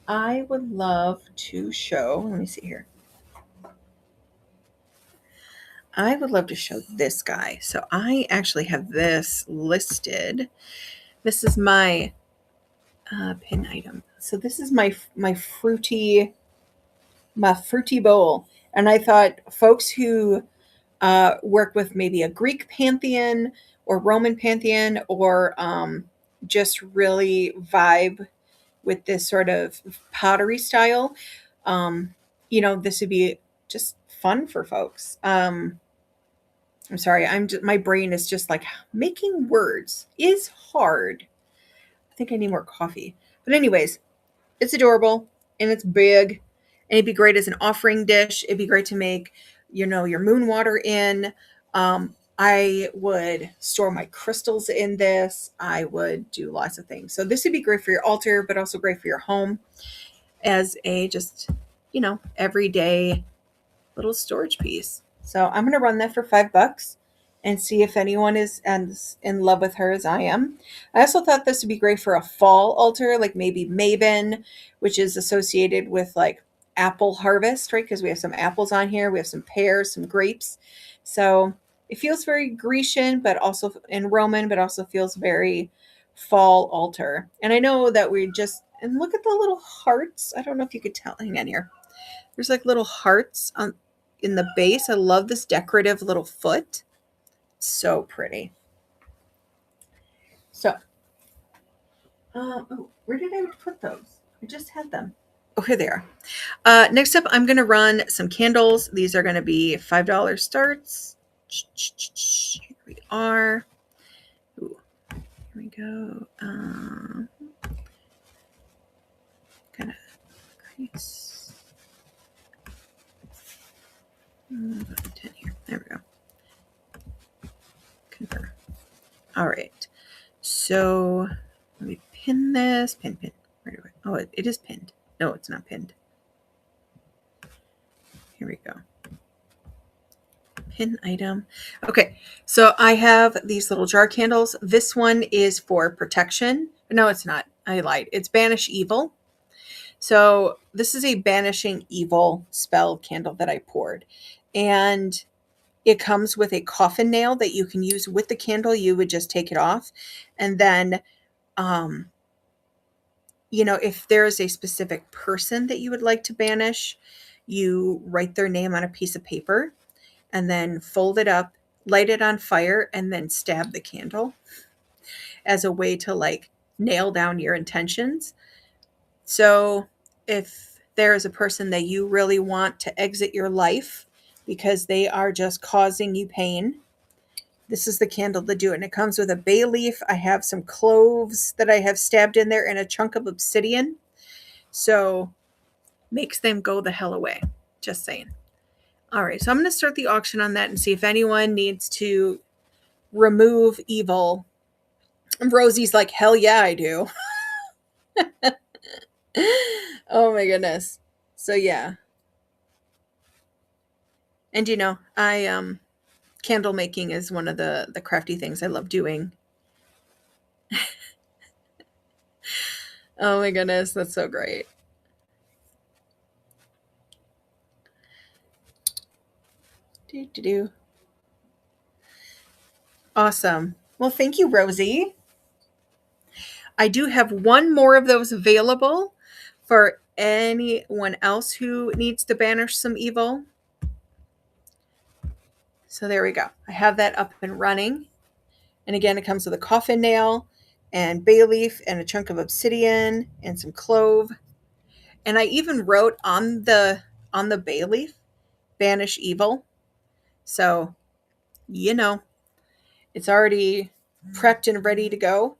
I would love to show, let me see here. I would love to show this guy. So I actually have this listed. This is my pin item. So this is my fruity bowl. And I thought folks who work with maybe a Greek pantheon or Roman pantheon, or just really vibe with this sort of pottery style, this would be just fun for folks. I'm sorry, my brain is just like, making words is hard. I think I need more coffee. But anyways, it's adorable and it's big, and it'd be great as an offering dish. It'd be great to make, your moon water in. I would store my crystals in this. I would do lots of things. So this would be great for your altar, but also great for your home as a just, everyday little storage piece. So I'm going to run that for $5 and see if anyone is as in love with her as I am. I also thought this would be great for a fall altar, like maybe Maven, which is associated with like apple harvest, right? Because we have some apples on here, we have some pears, some grapes. So it feels very Grecian, but also in Roman, but also feels very fall altar. And I know that and look at the little hearts. I don't know if you could tell. Hang on here. There's like little hearts in the base. I love this decorative little foot. So pretty. So, where did I put those? I just had them. Oh, here they are. Next up, I'm going to run some candles. These are going to be $5 starts. Here we are. Ooh, here we go. Kind of crease. 10 here. There we go. Convert. All right. So let me pin this. Pin. Right away. Oh, it is pinned. No, it's not pinned. Here we go. Pin item. Okay. So I have these little jar candles. This one is for protection. No, it's not. I lied. It's banish evil. So this is a banishing evil spell candle that I poured. And it comes with a coffin nail that you can use with the candle. You would just take it off. And then, if there is a specific person that you would like to banish, you write their name on a piece of paper and then fold it up, light it on fire, and then stab the candle as a way to like nail down your intentions. So if there is a person that you really want to exit your life because they are just causing you pain, this is the candle to do it. And it comes with a bay leaf. I have some cloves that I have stabbed in there and a chunk of obsidian. So makes them go the hell away. Just saying. All right. So I'm going to start the auction on that and see if anyone needs to remove evil. And Rosie's like, hell yeah, I do. Oh my goodness. So yeah. And I candle making is one of the crafty things I love doing. Oh my goodness, that's so great. Do. Awesome. Well, thank you, Rosie. I do have one more of those available for anyone else who needs to banish some evil. So there we go. I have that up and running. And again, it comes with a coffin nail and bay leaf and a chunk of obsidian and some clove. And I even wrote on the bay leaf, banish evil. So, it's already prepped and ready to go.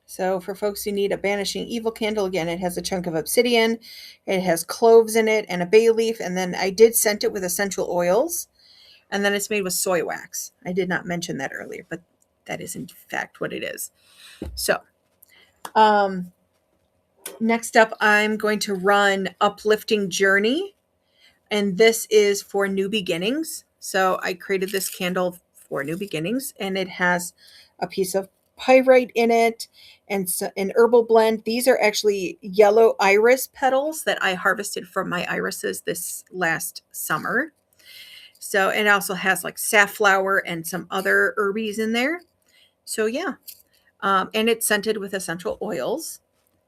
So for folks who need a banishing evil candle, again, it has a chunk of obsidian, it has cloves in it and a bay leaf. And then I did scent it with essential oils. And then it's made with soy wax. I did not mention that earlier, but that is in fact what it is. So, next up, I'm going to run Uplifting Journey. And this is for new beginnings. So I created this candle for new beginnings, and it has a piece of pyrite in it, and so, an herbal blend. These are actually yellow iris petals that I harvested from my irises this last summer. So it also has like safflower and some other herbies in there. So yeah, and it's scented with essential oils.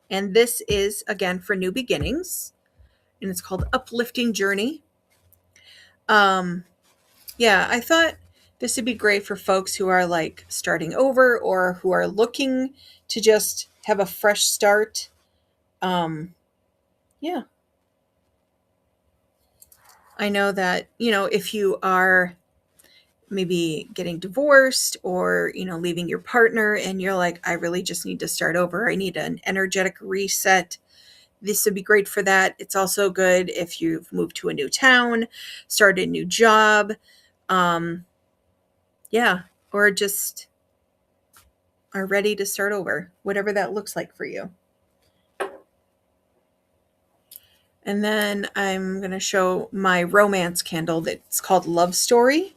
And this is again for new beginnings, and it's called Uplifting Journey. Um, yeah, I thought this would be great for folks who are like starting over or who are looking to just have a fresh start. Yeah, I know that, if you are maybe getting divorced or, leaving your partner and you're like, I really just need to start over. I need an energetic reset. This would be great for that. It's also good if you've moved to a new town, started a new job. Yeah, or just are ready to start over, whatever that looks like for you. And then I'm going to show my romance candle that's called Love Story.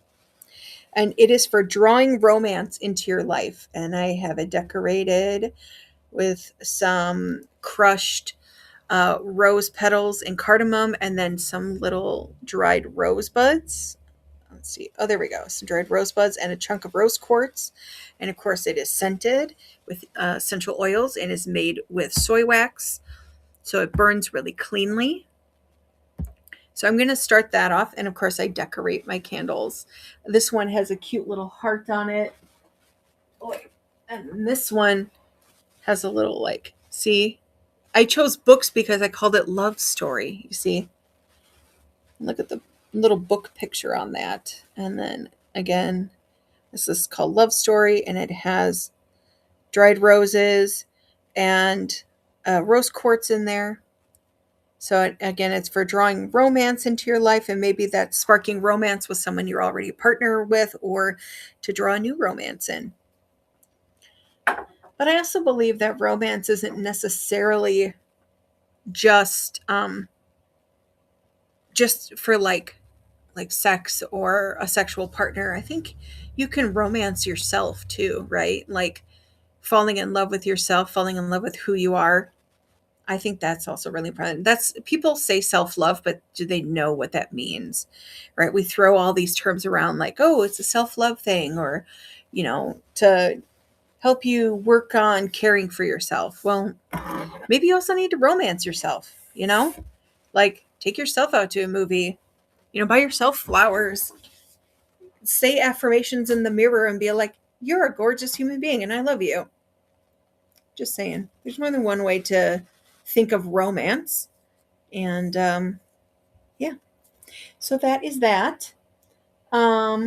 And it is for drawing romance into your life. And I have it decorated with some crushed rose petals and cardamom, and then some little dried rosebuds. Let's see. Oh, there we go. Some dried rosebuds and a chunk of rose quartz. And of course, it is scented with essential oils and is made with soy wax. So it burns really cleanly. So I'm going to start that off. And of course, I decorate my candles. This one has a cute little heart on it. Oh, and this one has a little see, I chose books because I called it Love Story. You see, look at the little book picture on that. And then again, this is called Love Story, and it has dried roses and rose quartz in there. So again, it's for drawing romance into your life, and maybe that's sparking romance with someone you're already a partner with, or to draw a new romance in. But I also believe that romance isn't necessarily just for like sex or a sexual partner. I think you can romance yourself too, right? Like falling in love with yourself, falling in love with who you are. I think that's also really important. That's people say self-love, but do they know what that means? Right? We throw all these terms around like, oh, it's a self-love thing, or, to help you work on caring for yourself. Well, maybe you also need to romance yourself, like take yourself out to a movie, buy yourself flowers, say affirmations in the mirror and be like, you're a gorgeous human being and I love you. Just saying. There's more than one way to think of romance. And yeah. So that is that. How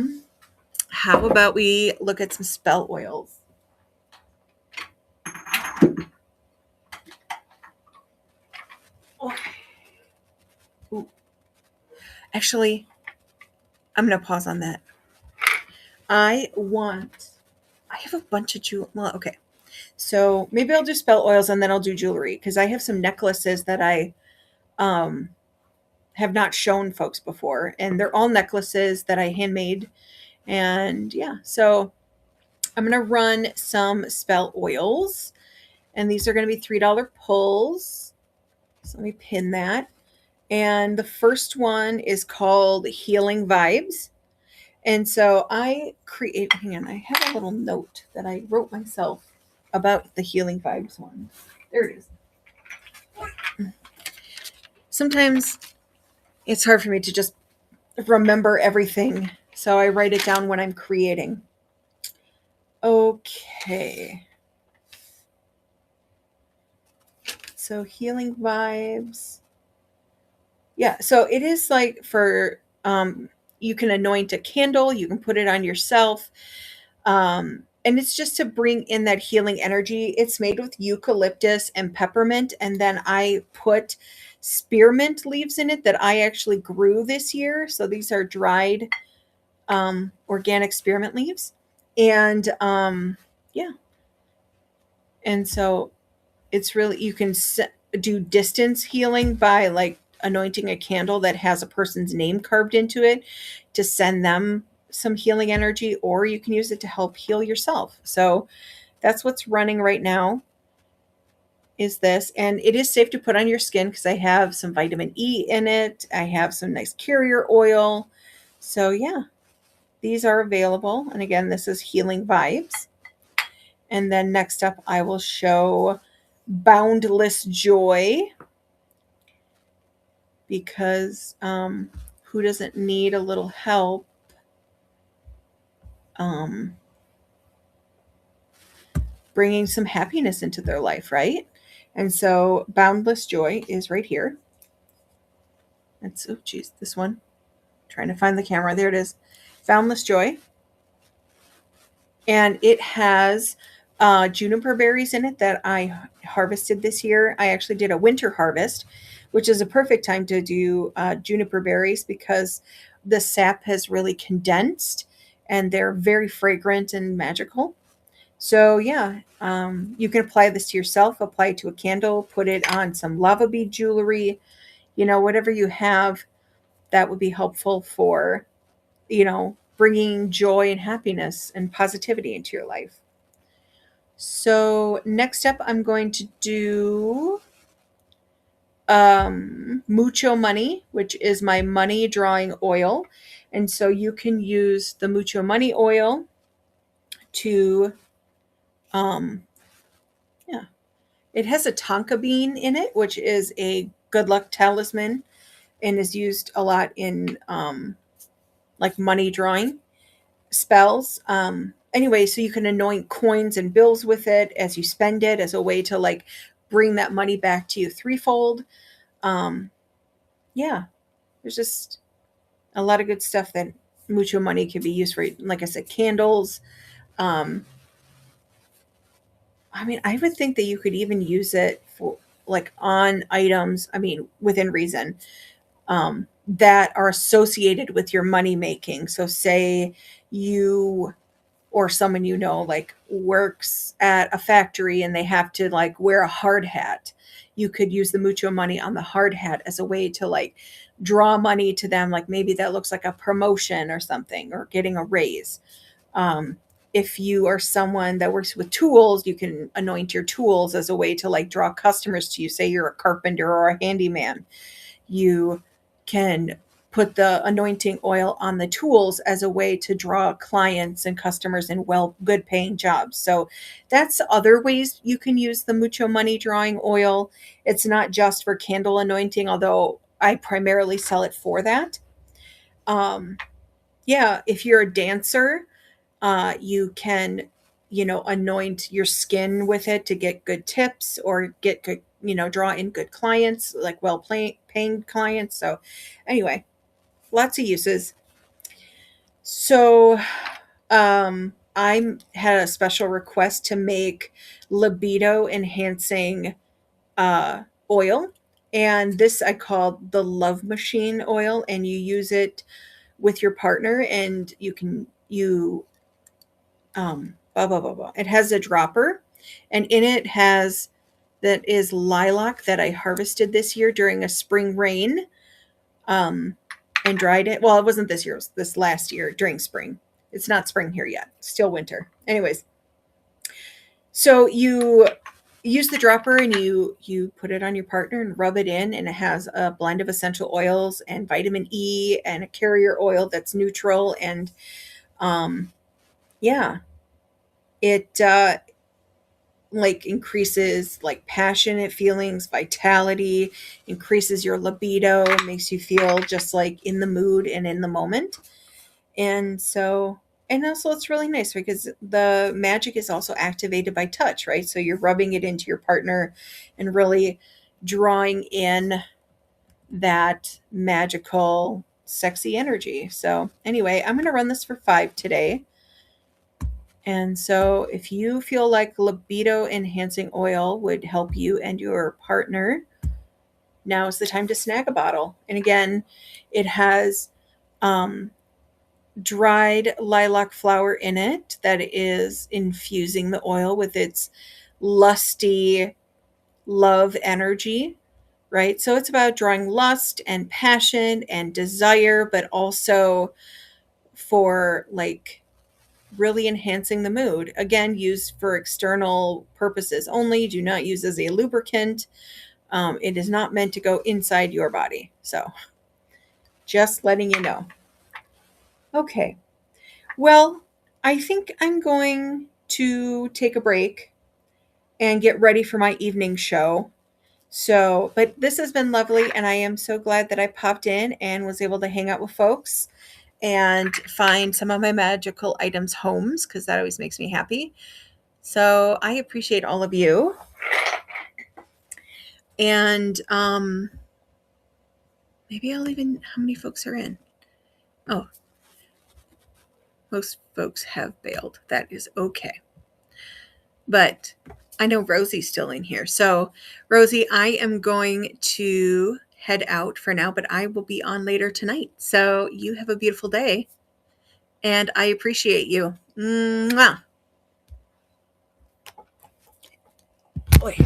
about we look at some spell oils? Okay. Ooh. Actually, I'm going to pause on that. I have a bunch of jewelry. Well, okay. So maybe I'll do spell oils and then I'll do jewelry, because I have some necklaces that I have not shown folks before, and they're all necklaces that I handmade. And yeah, so I'm going to run some spell oils, and these are going to be $3 pulls. So let me pin that. And the first one is called Healing Vibes. And so hang on, I have a little note that I wrote myself about the Healing Vibes one. There it is. Sometimes it's hard for me to just remember everything, so I write it down when I'm creating. Okay. So Healing Vibes. Yeah, so it is like for, you can anoint a candle, you can put it on yourself. And it's just to bring in that healing energy. It's made with eucalyptus and peppermint. And then I put spearmint leaves in it that I actually grew this year. So these are dried organic spearmint leaves. And yeah. And so it's really, you can do distance healing by like anointing a candle that has a person's name carved into it to send them some healing energy, or you can use it to help heal yourself. So That's what's running right now, is this. And it is safe to put on your skin because I have some vitamin E in it. I have some nice carrier oil. So yeah, these are available. And again, this is Healing Vibes. And then next up, I will show Boundless Joy, because who doesn't need a little help um, bringing some happiness into their life, right? And so Boundless Joy is right here. It's, oh geez, this one. Trying to find the camera. There it is. Boundless Joy. And it has juniper berries in it that I harvested this year. I actually did a winter harvest, which is a perfect time to do juniper berries because the sap has really condensed and they're very fragrant and magical. So yeah, you can apply this to yourself, apply it to a candle, put it on some lava bead jewelry, whatever you have that would be helpful for, bringing joy and happiness and positivity into your life. So next up, I'm going to do Mucho Money, which is my money drawing oil. And so you can use the Mucho Money oil to, yeah, it has a tonka bean in it, which is a good luck talisman and is used a lot in like money drawing spells. Anyway, so you can anoint coins and bills with it as you spend it as a way to like bring that money back to you threefold. Um, yeah, there's just a lot of good stuff that Mucho Money can be used for. Like I said, candles. Um, I mean, I would think that you could even use it for like on items, I mean, within reason, that are associated with your money making. So, say you or someone like works at a factory and they have to like wear a hard hat. You could use the Mucho Money on the hard hat as a way to like draw money to them. Like maybe that looks like a promotion or something or getting a raise. Um, if you are someone that works with tools, you can anoint your tools as a way to like draw customers to you. Say you're a carpenter or a handyman. You can put the anointing oil on the tools as a way to draw clients and customers in good paying jobs. So that's other ways you can use the Mucho Money drawing oil. It's not just for candle anointing, although I primarily sell it for that. Um, yeah, if you're a dancer, you can, anoint your skin with it to get good tips or get good, draw in good clients, like paying clients. So anyway, lots of uses. So I had a special request to make libido enhancing oil. And this I called the Love Machine oil, and you use it with your partner, and you blah blah blah blah. It has a dropper, and in it has that is lilac that I harvested this year during a spring rain, um, and dried it. Well, it wasn't this year; it was this last year during spring. It's not spring here yet; it's still winter. Anyways, so you use the dropper and you put it on your partner and rub it in, and it has a blend of essential oils and vitamin E and a carrier oil that's neutral, and yeah, it like increases like passionate feelings, vitality, increases your libido, makes you feel just like in the mood and in the moment. And so, and also it's really nice because the magic is also activated by touch, right? So you're rubbing it into your partner and really drawing in that magical, sexy energy. So anyway, I'm going to run this for 5 today. And so, if you feel like libido enhancing oil would help you and your partner, now is the time to snag a bottle. And again, it has um, dried lilac flower in it that is infusing the oil with its lusty love energy, right? So, it's about drawing lust and passion and desire, but also for like really enhancing the mood. Again, used for external purposes only. Do not use as a lubricant. It is not meant to go inside your body. So just letting you know. Okay. Well, I think I'm going to take a break and get ready for my evening show. So, but this has been lovely, and I am so glad that I popped in and was able to hang out with folks and find some of my magical items homes, because that always makes me happy. So I appreciate all of you. And maybe I'll even, how many folks are in? Oh, most folks have bailed. That is okay. But I know Rosie's still in here. So, Rosie, I am going to head out for now, but I will be on later tonight. So, you have a beautiful day, and I appreciate you. Mwah. Oy.